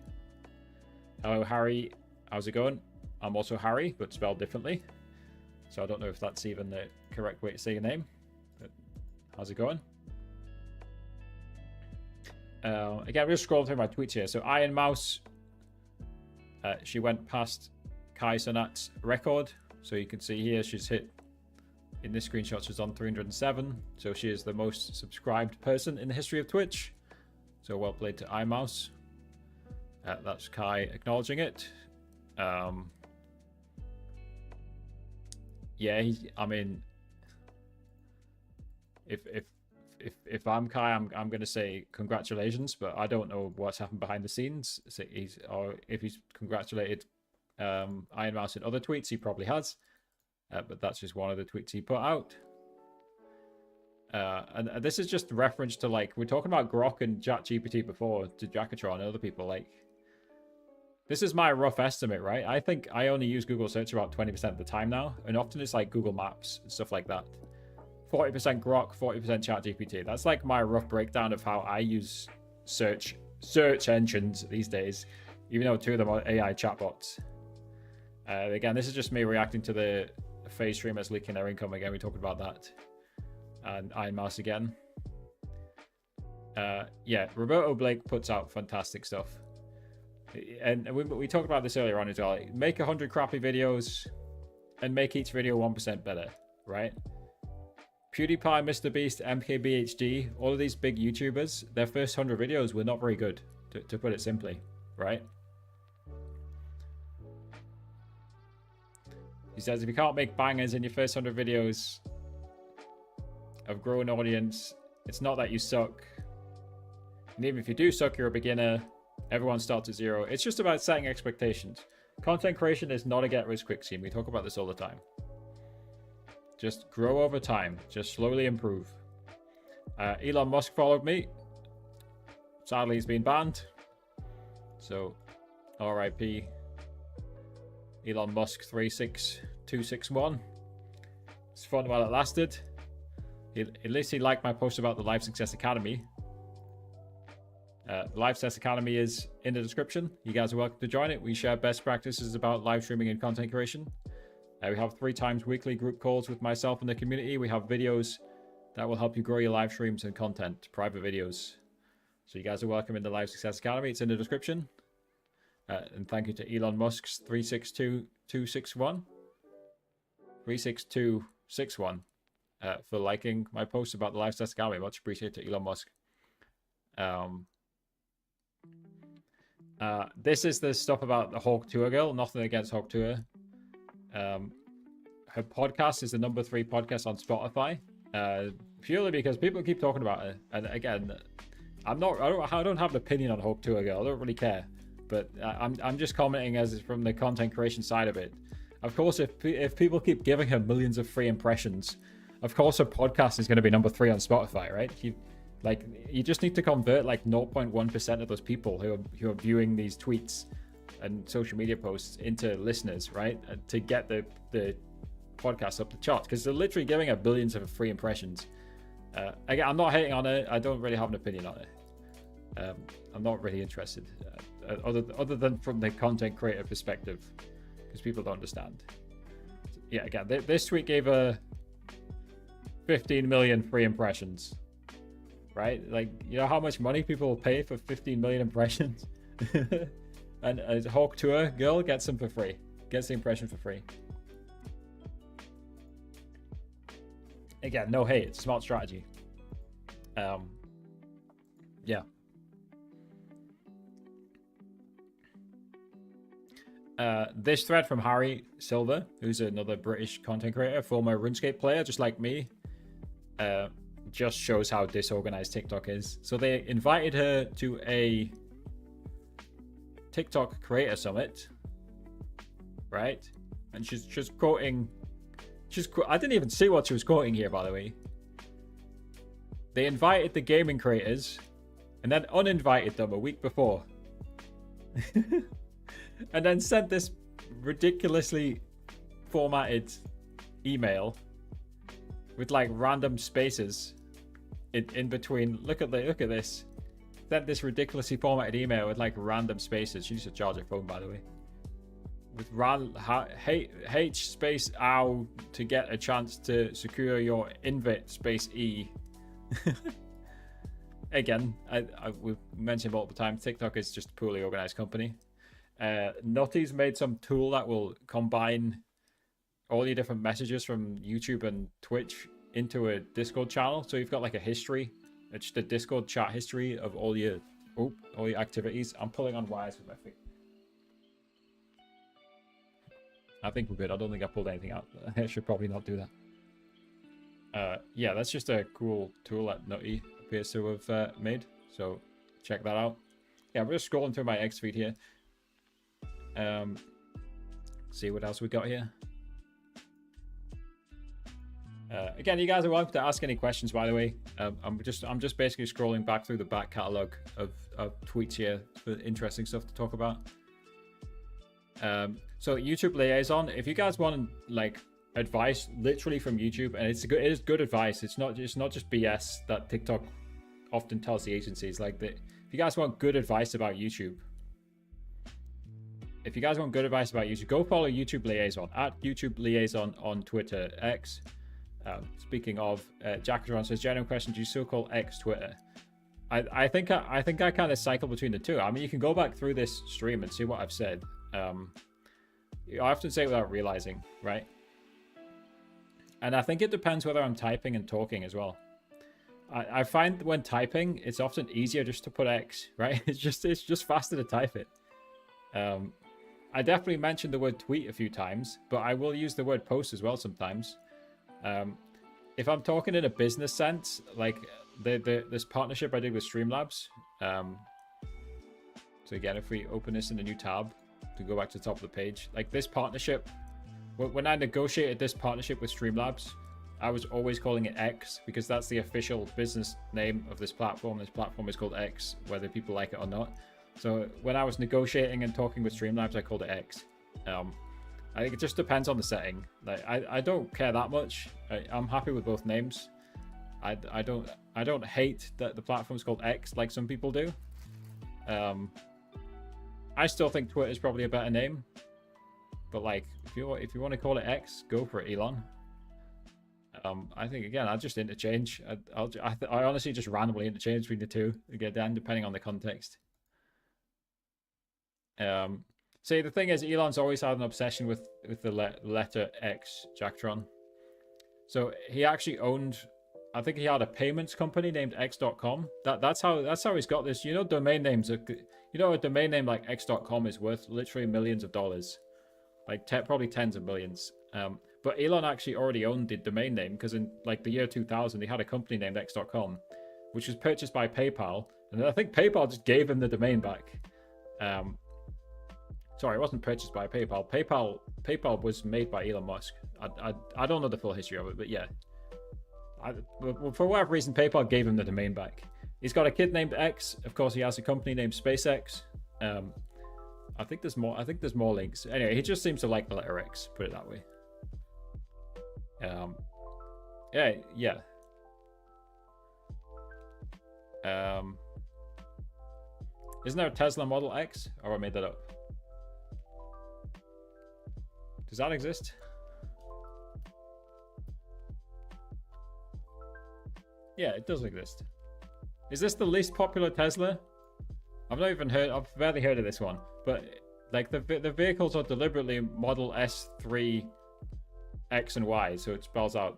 Hello, Harry. How's it going? I'm also Harry, but spelled differently. So I don't know if that's even the correct way to say your name. But how's it going? Again, we're just scrolling through my tweets here. So Iron Mouse, she went past Kai Sonat's record. So you can see here she's hit, in this screenshot, she's on 307. So she is the most subscribed person in the history of Twitch. So well played to iMouse. That's Kai acknowledging it. Yeah, I mean, if I'm Kai, I'm going to say congratulations, but I don't know what's happened behind the scenes. So or if he's congratulated Iron Mouse in other tweets, he probably has. But that's just one of the tweets he put out. And this is just reference to, like, we're talking about Grok and ChatGPT before, to Jackatron and other people. Like, this is my rough estimate, right? I think I only use Google search about 20% of the time now, and often it's like Google Maps and stuff like that. 40% Grok, 40% ChatGPT. That's like my rough breakdown of how I use search engines these days, even though 2 of them are AI chatbots. Again, this is just me reacting to the FaZe streamers leaking their income again. We talked about that. And Iron Mouse again. Yeah, Roberto Blake puts out fantastic stuff. And we talked about this earlier on as well. Make 100 crappy videos and make each video 1% better, right? PewDiePie, MrBeast, MKBHD, all of these big YouTubers, their first 100 videos were not very good, to put it simply, right? He says, if you can't make bangers in your first 100 videos of growing audience, it's not that you suck. And even if you do suck, you're a beginner. Everyone starts at 0. It's just about setting expectations. Content creation is not a get-rich-quick scheme. We talk about this all the time. Just grow over time. Just slowly improve. Elon Musk followed me. Sadly, he's been banned. So, RIP. Elon Musk 36261. It's fun while it lasted. At least he liked my post about the Live Success Academy. The Live Success Academy is in the description. You guys are welcome to join it. We share best practices about live streaming and content creation. We have 3 times weekly group calls with myself and the community. We have videos that will help you grow your live streams and content, private videos. So you guys are welcome in the Live Success Academy. It's in the description. And thank you to Elon Musk's 362261. 36261 for liking my post about the Live Success Academy. Much appreciated to Elon Musk. This is the stuff about the Hawk Tour girl. Nothing against Hawk Tour. Her podcast is the number 3 podcast on Spotify. Purely because people keep talking about her. And again, I don't have an opinion on Hawk Tour girl. I don't really care. But I'm just commenting as from the content creation side of it. Of course, if people keep giving her millions of free impressions, of course her podcast is going to be number 3 on Spotify, right? You just need to convert like 0.1% of those people who are viewing these tweets and social media posts into listeners, right? To get the podcast up the charts, because they're literally giving her billions of free impressions. Again, I'm not hating on it. I don't really have an opinion on it. I'm not really interested, other than from the content creator perspective, because people don't understand. Yeah, again, this tweet gave her 15 million free impressions. Right? Like, you know how much money people will pay for 15 million impressions? And a Hawk Tour girl gets them for free. Gets the impression for free. Again, no hate. It's a smart strategy. Yeah. This thread from Harry Silver, who's another British content creator, former RuneScape player, just like me, just shows how disorganized TikTok is. So they invited her to a TikTok creator summit, right? And she's just quoting. I didn't even see what she was quoting here, by the way. They invited the gaming creators and then uninvited them a week before. And then sent this ridiculously formatted email with like random spaces in between. Look at this. Sent this ridiculously formatted email with like random spaces. She needs to charge her phone, by the way. With H space ow to get a chance to secure your invite space E. Again, we've mentioned multiple times, TikTok is just a poorly organized company. Nutty's made some tool that will combine all your different messages from YouTube and Twitch into a Discord channel. So you've got like a history. It's just a Discord chat history of all your activities. I'm pulling on wires with my feet. I think we're good. I don't think I pulled anything out. I should probably not do that. Yeah, that's just a cool tool that Nutty appears to have made. So check that out. Yeah, we're just scrolling through my X feed here. See what else we got here. Again, you guys are welcome to ask any questions, by the way. I'm just basically scrolling back through the back catalog of tweets here for interesting stuff to talk about. So YouTube liaison, if you guys want like advice literally from YouTube, and it is good advice. It's not just BS that TikTok often tells the agencies. Like if you guys want good advice about YouTube, go follow YouTube Liaison at YouTube Liaison on Twitter, X. Speaking of, Jackatron says, genuine question, do you still call X Twitter? I think I kind of cycle between the two. I mean, you can go back through this stream and see what I've said. I often say it without realizing, right? And I think it depends whether I'm typing and talking as well. I find when typing, it's often easier just to put X, right? It's just faster to type it. I definitely mentioned the word tweet a few times, but I will use the word post as well sometimes. If I'm talking in a business sense, like this partnership I did with Streamlabs. So again, if we open this in a new tab to go back to the top of the page, like this partnership, when I negotiated this partnership with Streamlabs, I was always calling it X because that's the official business name of this platform. This platform is called X, whether people like it or not. So when I was negotiating and talking with Streamlabs, I called it X. I think it just depends on the setting. Like I don't care that much. I'm happy with both names. I don't hate that the platform's called X like some people do. I still think Twitter is probably a better name. But like if you want to call it X, go for it, Elon. I think again, I'll just interchange. I honestly just randomly interchange between the two again, depending on the context. See, the thing is, Elon's always had an obsession with the letter X, Jacktron. So he actually owned, I think he had a payments company named X.com. That's how he's got this. You know, domain names are, you know, a domain name like X.com is worth literally millions of dollars, like probably tens of millions. But Elon actually already owned the domain name because in like the year 2000, he had a company named X.com, which was purchased by PayPal, and I think PayPal just gave him the domain back. Sorry, it wasn't purchased by PayPal. PayPal was made by Elon Musk. I don't know the full history of it, but yeah. For whatever reason, PayPal gave him the domain back. He's got a kid named X. Of course, he has a company named SpaceX. I think there's more. I think there's more links. Anyway, he just seems to like the letter X. Put it that way. Yeah. Isn't there a Tesla Model X? Or I made that up. Does that exist? Yeah, it does exist. Is this the least popular Tesla? I've barely heard of this one. But like the vehicles are deliberately Model S3 X and Y, so it spells out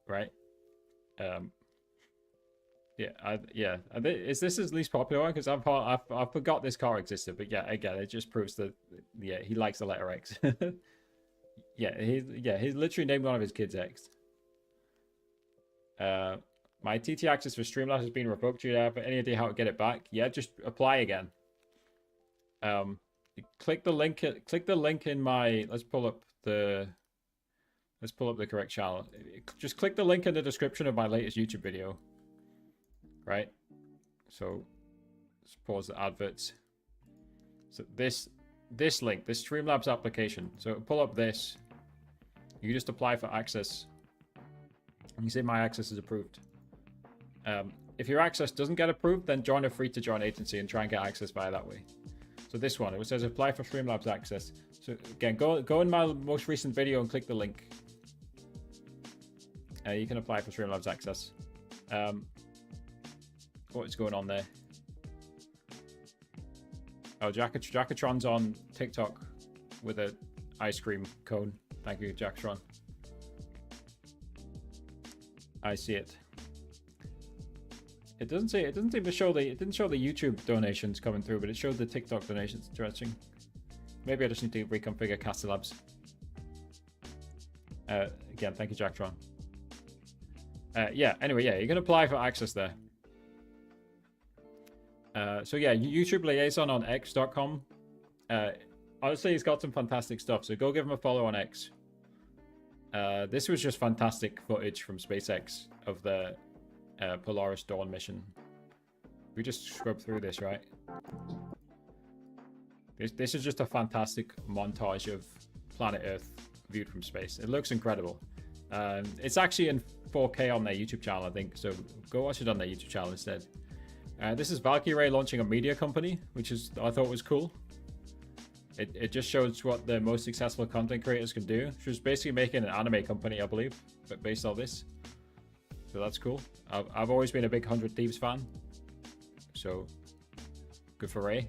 right? Is this his least popular one? Because I forgot this car existed, but yeah, again, it just proves that he likes the letter X. He's literally named one of his kids X. My TT access for Streamlabs has been revoked. Do you have any idea how to get it back? Yeah, just apply again. Click the link in my. Let's pull up the correct channel. Just click the link in the description of my latest YouTube video. Right, so let's pause the adverts. So this link, this Streamlabs application. So pull up this. You just apply for access. And you say my access is approved. If your access doesn't get approved, then join a free to join agency and try and get access via that way. So this one, it says apply for Streamlabs access. So again, go in my most recent video and click the link. You can apply for Streamlabs access. What is going on there? Oh, Jackatron's on TikTok with a ice cream cone. Thank you, Jackatron. I see it. It doesn't seem to show it didn't show the YouTube donations coming through, but it showed the TikTok donations. Interesting. Maybe I just need to reconfigure Castlabs. Again, thank you, Jacktron. Anyway, you can apply for access there. So yeah, YouTube Liaison on X.com. Honestly, he's got some fantastic stuff, so go give him a follow on X. This was just fantastic footage from SpaceX of the Polaris Dawn mission. We just scrub through this, right? This is just a fantastic montage of planet Earth viewed from space. It looks incredible. It's actually in 4K on their YouTube channel, I think, so go watch it on their YouTube channel instead. This is Valkyrie launching a media company, which I thought was cool. It just shows what the most successful content creators can do. She was basically making an anime company, I believe, but based on this. So that's cool. I've always been a big 100 Thieves fan. So, good for Ray.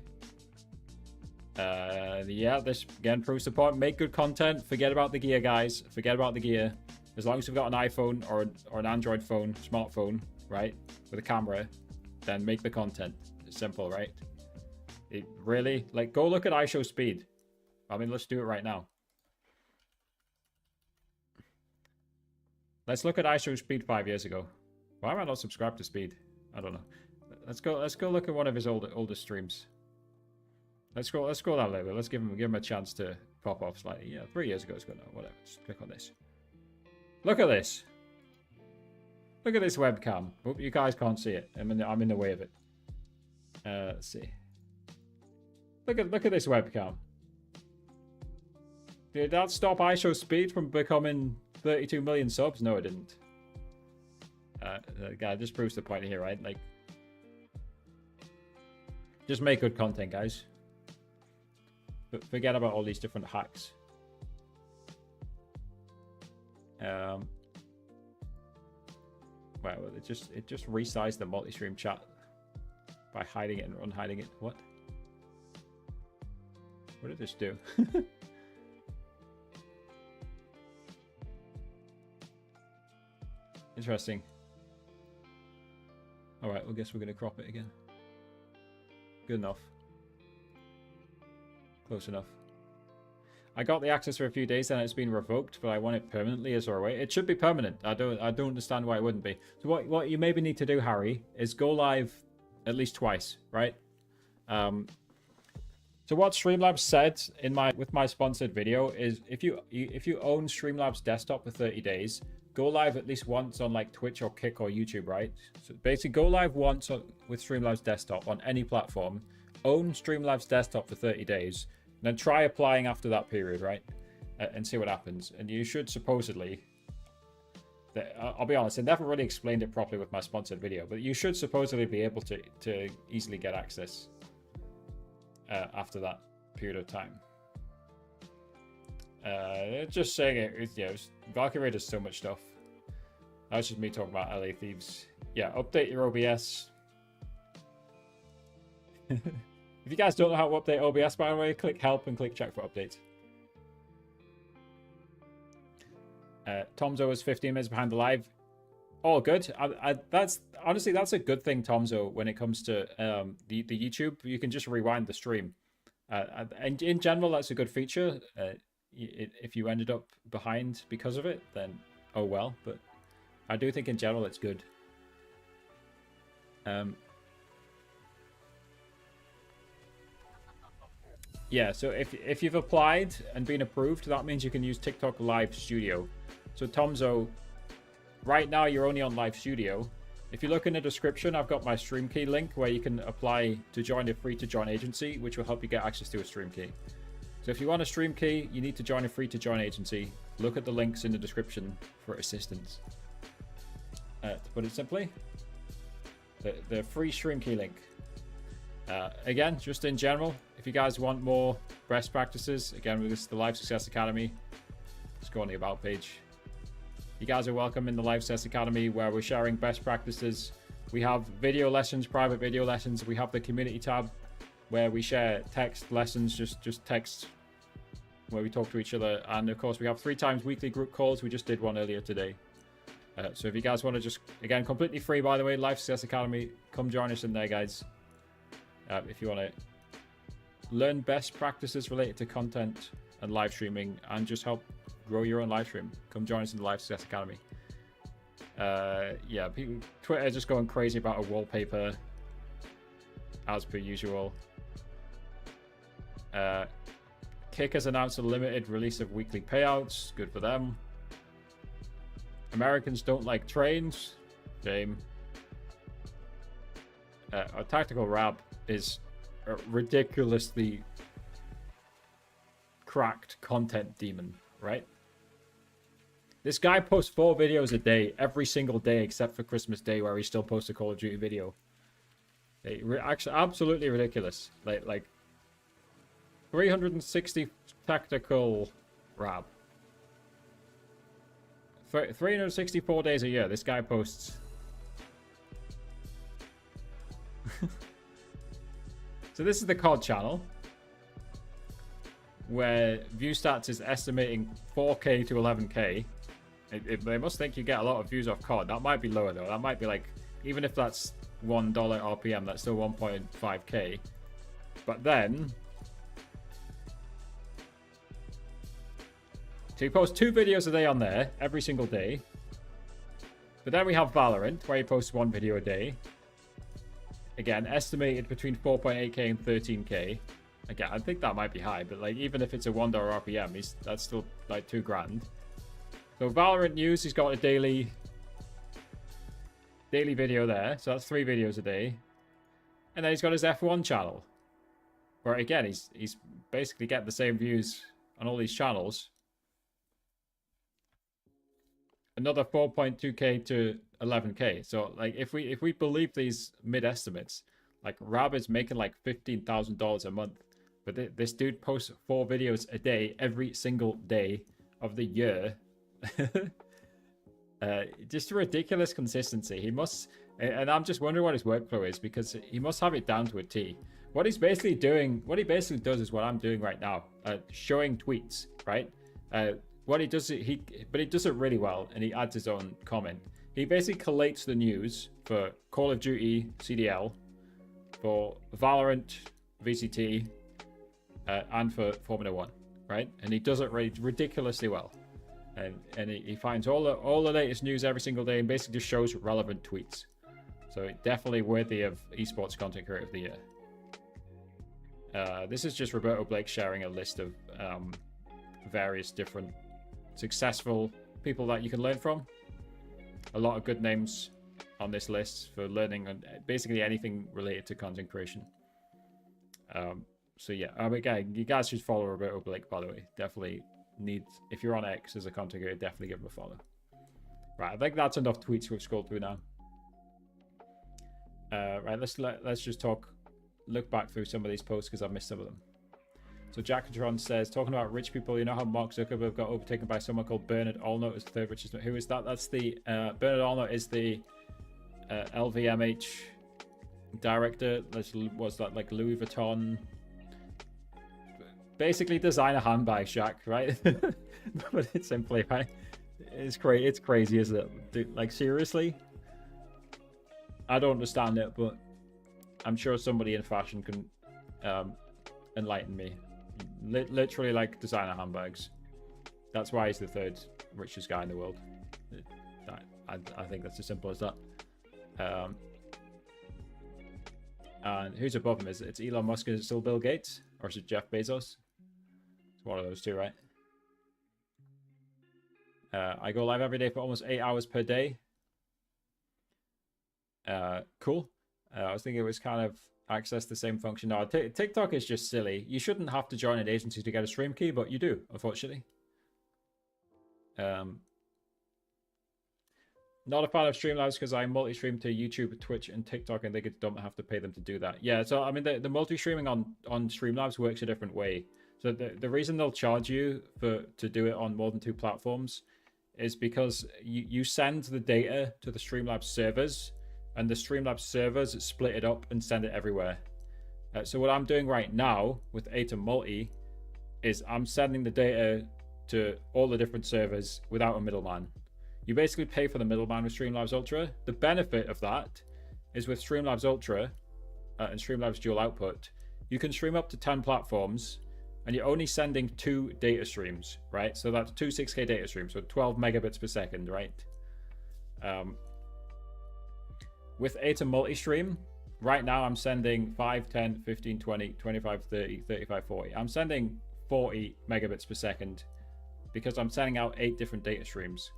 Yeah, this again proves the point. Make good content. Forget about the gear, guys. Forget about the gear. As long as you've got an iPhone or an Android phone, smartphone, right, with a camera, then make the content. It's simple, right? It really, like, go look at iShowSpeed. I mean, let's do it right now. Let's look at iShowSpeed 5 years ago. Why am I not subscribed to Speed? I don't know. Let's go look at one of his older streams. Let's go down a little bit. Let's give him a chance to pop off slightly. Yeah, 3 years ago it's good now. Whatever. Just click on this. Look at this. Look at this webcam. Hope you guys can't see it. I'm in the way of it. Let's see. Look at this webcam. Did that stop iShowSpeed from becoming 32 million subs? No, it didn't. That just proves the point here, right? Like, just make good content, guys. But forget about all these different hacks. Well, it just resized the multi-stream chat by hiding it and unhiding it. What? What did this do? Interesting. All right, well, guess we're gonna crop it again. Good enough. Close enough. I got the access for a few days, then it's been revoked, but I want it permanently. Is there a way? It should be permanent. I don't understand why it wouldn't be. So what you maybe need to do, Harry, is go live at least twice, right? So what Streamlabs said with my sponsored video is if you own Streamlabs desktop for 30 days, go live at least once on like Twitch or Kick or YouTube, right? So basically go live once with Streamlabs desktop on any platform, own Streamlabs desktop for 30 days, and then try applying after that period, right? And see what happens. And you should supposedly, I'll be honest, I never really explained it properly with my sponsored video, but you should supposedly be able to easily get access after that period of time. Just saying it, Valkyrie does so much stuff. That's just me talking about LA Thieves. Yeah, update your OBS. If you guys don't know how to update OBS, by the way, click help and click check for updates. Tomzo is 15 minutes behind the live. All good. That's honestly, that's a good thing, Tomzo, when it comes to the YouTube. You can just rewind the stream. And in general, that's a good feature. If you ended up behind because of it, then oh well. But I do think in general it's good. Yeah, so if you've applied and been approved, that means you can use TikTok Live Studio. So Tomzo, right now you're only on Live Studio. If you look in the description, I've got my stream key link where you can apply to join a free to join agency, which will help you get access to a stream key. So if you want a stream key, you need to join a free to join agency. Look at the links in the description for assistance. To put it simply, the free stream key link. Again, just in general, if you guys want more best practices, again, this is the Live Success Academy. Just go on the About page. You guys are welcome in the Live Success Academy, where we're sharing best practices. We have video lessons, private video lessons. We have the community tab where we share text lessons, just text where we talk to each other. And of course, we have 3 times weekly group calls. We just did one earlier today. So if you guys want to just, again, completely free, by the way, Live Success Academy, come join us in there, guys. If you want to learn best practices related to content and live streaming and just help grow your own live stream, come join us in the Live Success Academy. Yeah, people, Twitter just going crazy about a wallpaper, as per usual. Kick has announced a limited release of weekly payouts. Good for them. Americans don't like trains. Shame. A tactical rap is a ridiculously cracked content demon, right? This guy posts 4 videos a day, every single day except for Christmas Day, where he still posts a Call of Duty video. Actually, absolutely ridiculous. Like 360 tactical rap. 364 days a year, this guy posts. So this is the COD channel, where view stats is estimating 4K to 11K. They must think you get a lot of views off COD. That might be lower though. That might be like, even if that's $1 RPM, that's still 1.5K. But then, so he posts 2 videos a day on there, every single day. But then we have Valorant, where he posts 1 video a day. Again, estimated between 4.8K and 13K. Again, I think that might be high, but like, even if it's a $1 RPM, that's still like $2,000. So Valorant news, he's got a daily video there. So that's 3 videos a day. And then he's got his F1 channel, where again, he's basically getting the same views on all these channels. Another 4.2K to 11K. So like, if we believe these mid estimates, like Rab is making like $15,000 a month, but this dude posts 4 videos a day every single day of the year. Just a ridiculous consistency. He must, and I'm just wondering what his workflow is, because he must have it down to a T. What he basically does is what I'm doing right now, showing tweets, right? What he does, but he does it really well, and he adds his own comment. He basically collates the news for Call of Duty CDL, for Valorant VCT, and for Formula 1, right? And he does it ridiculously well. And he finds all the latest news every single day and basically just shows relevant tweets. So definitely worthy of esports content creator of the year. This is just Roberto Blake sharing a list of various different successful people that you can learn from. A lot of good names on this list for learning on basically anything related to content creation. So yeah, again, you guys should follow Roberto Blake, by the way. Definitely if you're on X as a content creator, definitely give him a follow. Right, I think that's enough tweets we've scrolled through now. Right, let's just look back through some of these posts, because I've missed some of them. So Jackatron says, talking about rich people, you know how Mark Zuckerberg got overtaken by someone called Bernard Arnault as the 3rd richest? Who is that? That's the Bernard Arnault is the LVMH director. Was that like Louis Vuitton? Basically designer handbag, Shaq, right? But it's simply, right? It's crazy. It's crazy, isn't it? Dude, like, seriously? I don't understand it, but I'm sure somebody in fashion can enlighten me. Literally, like, designer handbags. That's why he's the third richest guy in the world. I think that's as simple as that. And who's above him? It's Elon Musk? Is it still Bill Gates? Or is it Jeff Bezos? It's one of those two, right? I go live every day for almost 8 hours per day. Cool. I was thinking it was kind of access the same function. No, TikTok is just silly. You shouldn't have to join an agency to get a stream key, but you do, unfortunately. Not a fan of Streamlabs because I multi-stream to YouTube, Twitch, and TikTok, and they don't have to pay them to do that. Yeah, so I mean, the multi-streaming on Streamlabs works a different way. So the reason they'll charge you to do it on more than 2 platforms is because you send the data to the Streamlabs servers, and the Streamlabs servers split it up and send it everywhere. So what I'm doing right now with Atom Multi is I'm sending the data to all the different servers without a middleman. You basically pay for the middleman with Streamlabs Ultra. The benefit of that is with Streamlabs Ultra and Streamlabs Dual Output, you can stream up to 10 platforms and you're only sending 2 data streams, right? So that's 2 6K data streams, so 12 megabits per second, right? With Atom Multi-Stream, right now I'm sending 5, 10, 15, 20, 25, 30, 35, 40. I'm sending 40 megabits per second because I'm sending out 8 different data streams.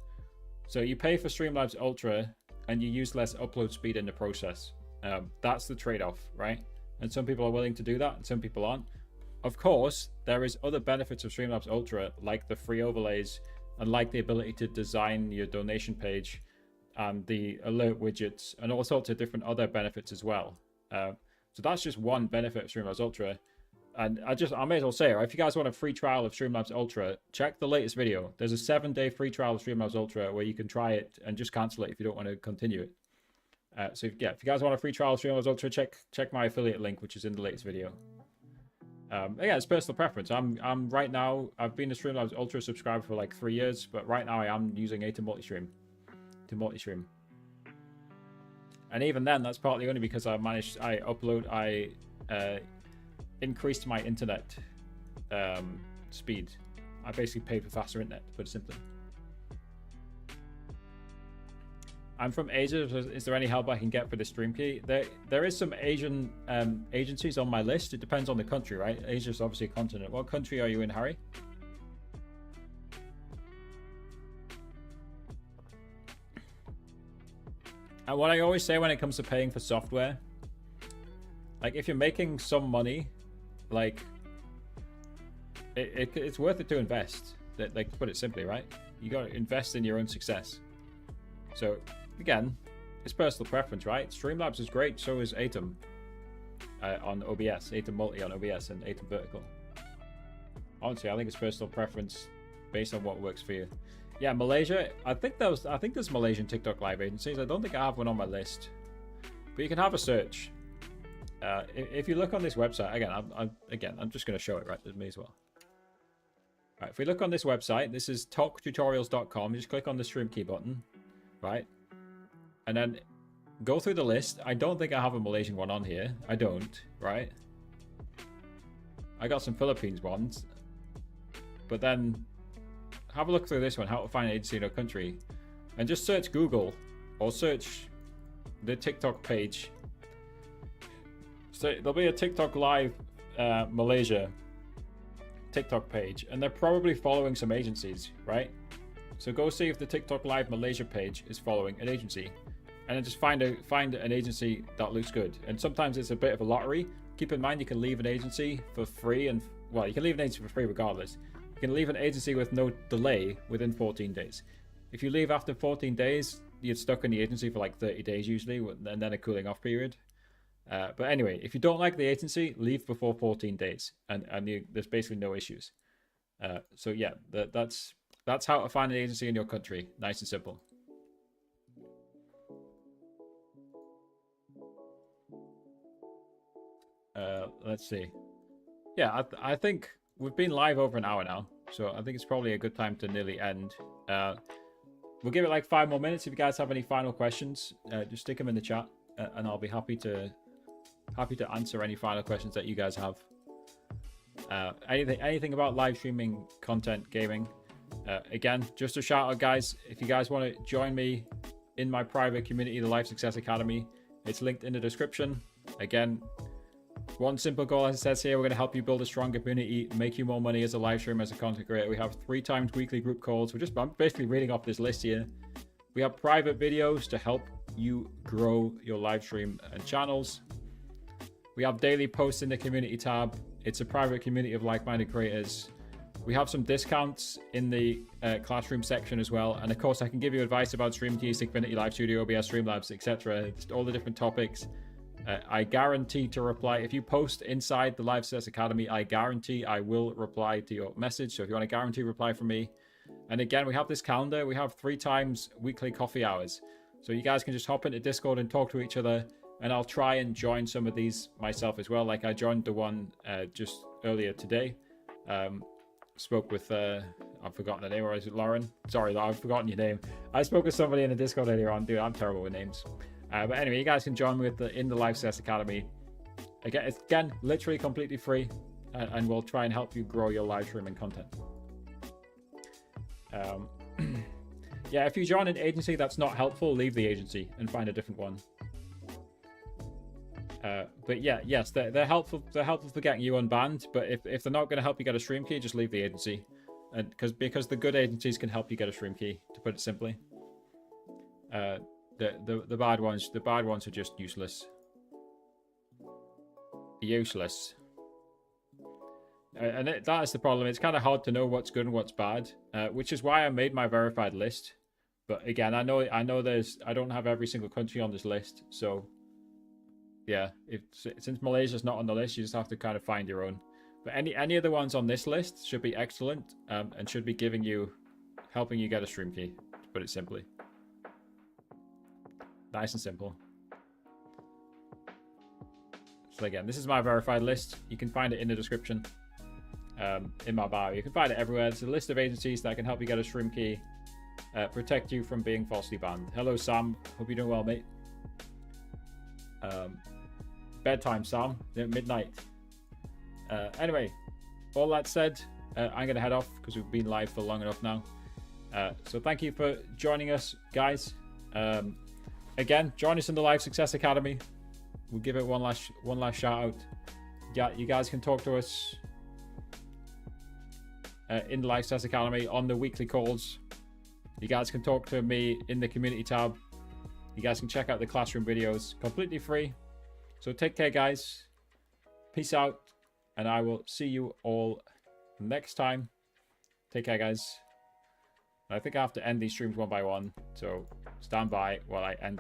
So you pay for Streamlabs Ultra and you use less upload speed in the process. That's the trade-off, right? And some people are willing to do that and some people aren't. Of course, there is other benefits of Streamlabs Ultra, like the free overlays and like the ability to design your donation page and the alert widgets and all sorts of different other benefits as well. So that's just one benefit of Streamlabs Ultra. And I may as well say, if you guys want a free trial of Streamlabs Ultra, check the latest video. There's a 7-day free trial of Streamlabs Ultra where you can try it and just cancel it if you don't want to continue it. So yeah, if you guys want a free trial of Streamlabs Ultra, check my affiliate link, which is in the latest video. Yeah, it's personal preference. I'm right now, I've been a Streamlabs Ultra subscriber for like 3 years, but right now I am using Atom Multi-Stream to multi-stream. And even then, that's partly only because I increased my internet speed. I basically paid for faster internet, to put it simply. I'm from Asia. Is there any help I can get for the stream key? There is some Asian agencies on my list. It depends on the country, right? Asia is obviously a continent. What country are you in, Harry? And what I always say when it comes to paying for software, like if you're making some money, like it's worth it to invest. Like, to put it simply, right? You got to invest in your own success. So again, it's personal preference, right? Streamlabs is great, so is Atom on OBS, Atom Multi on OBS, and Atom Vertical. Honestly, I think it's personal preference based on what works for you. Yeah, Malaysia. I think there's Malaysian TikTok live agencies. I don't think I have one on my list, but you can have a search. If you look on this website again, I'm just going to show it right to me as well. Right, if we look on this website, this is talktutorials.com. You just click on the stream key button, right, and then go through the list. I don't think I have a Malaysian one on here. I don't, right? I got some Philippines ones, but then have a look through this one, how to find an agency in a country, and just search Google or search the TikTok page. So there'll be a TikTok live Malaysia TikTok page, and they're probably following some agencies, right? So go see if the TikTok live Malaysia page is following an agency, and then just find an agency that looks good. And sometimes it's a bit of a lottery. Keep in mind you can leave an agency for free, and well, you can leave an agency for free regardless. You can leave an agency with no delay within 14 days. If you leave after 14 days, you're stuck in the agency for like 30 days usually, and then a cooling off period. But anyway, if you don't like the agency, leave before 14 days, and there's basically no issues. So yeah, that's how to find an agency in your country. Nice and simple. Let's see. Yeah, I think we've been live over an hour now, so I think it's probably a good time to nearly end. we'll give it like 5 more minutes. If you guys have any final questions, just stick them in the chat, and I'll be happy to answer any final questions that you guys have. Anything about live streaming content gaming. Again, just a shout out, guys. If you guys want to join me in my private community, the Live Success Academy, it's linked in the description. Again, one simple goal, as it says here, we're going to help you build a stronger community, make you more money as a live streamer, as a content creator. We have 3 times weekly group calls. I'm basically reading off this list here. We have private videos to help you grow your live stream and channels. We have daily posts in the community tab. It's a private community of like-minded creators. We have some discounts in the classroom section as well. And of course, I can give you advice about StreamKey, Synfinity, Live Studio, OBS, Streamlabs, etc. Just all the different topics. I guarantee to reply. If you post inside the Live Success Academy, I guarantee I will reply to your message. So if you want a guarantee reply from me. And again, we have this calendar. We have 3 times weekly coffee hours. So you guys can just hop into Discord and talk to each other. And I'll try and join some of these myself as well. Like I joined the one just earlier today. Spoke with, I've forgotten the name, or is it Lauren? Sorry, I've forgotten your name. I spoke with somebody in the Discord earlier on. Dude, I'm terrible with names. But anyway, you guys can join me in the Live Success Academy. Again, literally completely free. And we'll try and help you grow your live streaming content. Yeah, if you join an agency that's not helpful, leave the agency and find a different one. But yeah, yes, they're helpful. They're helpful for getting you unbanned. But if they're not going to help you get a stream key, just leave the agency. And because the good agencies can help you get a stream key, to put it simply. The bad ones are just useless. Useless. And that is the problem. It's kind of hard to know what's good and what's bad, which is why I made my verified list. But again, I know I don't have every single country on this list, so. Yeah, since Malaysia's not on the list, you just have to kind of find your own. But any of the ones on this list should be excellent, and should be helping you get a stream key, to put it simply. Nice and simple. So again, this is my verified list. You can find it in the description, in my bio. You can find it everywhere. It's a list of agencies that can help you get a stream key, protect you from being falsely banned. Hello, Sam. Hope you're doing well, mate. Bedtime, Sam. Midnight. Anyway, all that said, I'm going to head off because we've been live for long enough now. So thank you for joining us, guys. Again, join us in the Live Success Academy. We'll give it one last shout out. Yeah, you guys can talk to us in the Live Success Academy on the weekly calls. You guys can talk to me in the community tab. You guys can check out the classroom videos completely free. So take care, guys. Peace out. And I will see you all next time. Take care, guys. I think I have to end these streams one by one. So stand by while I end.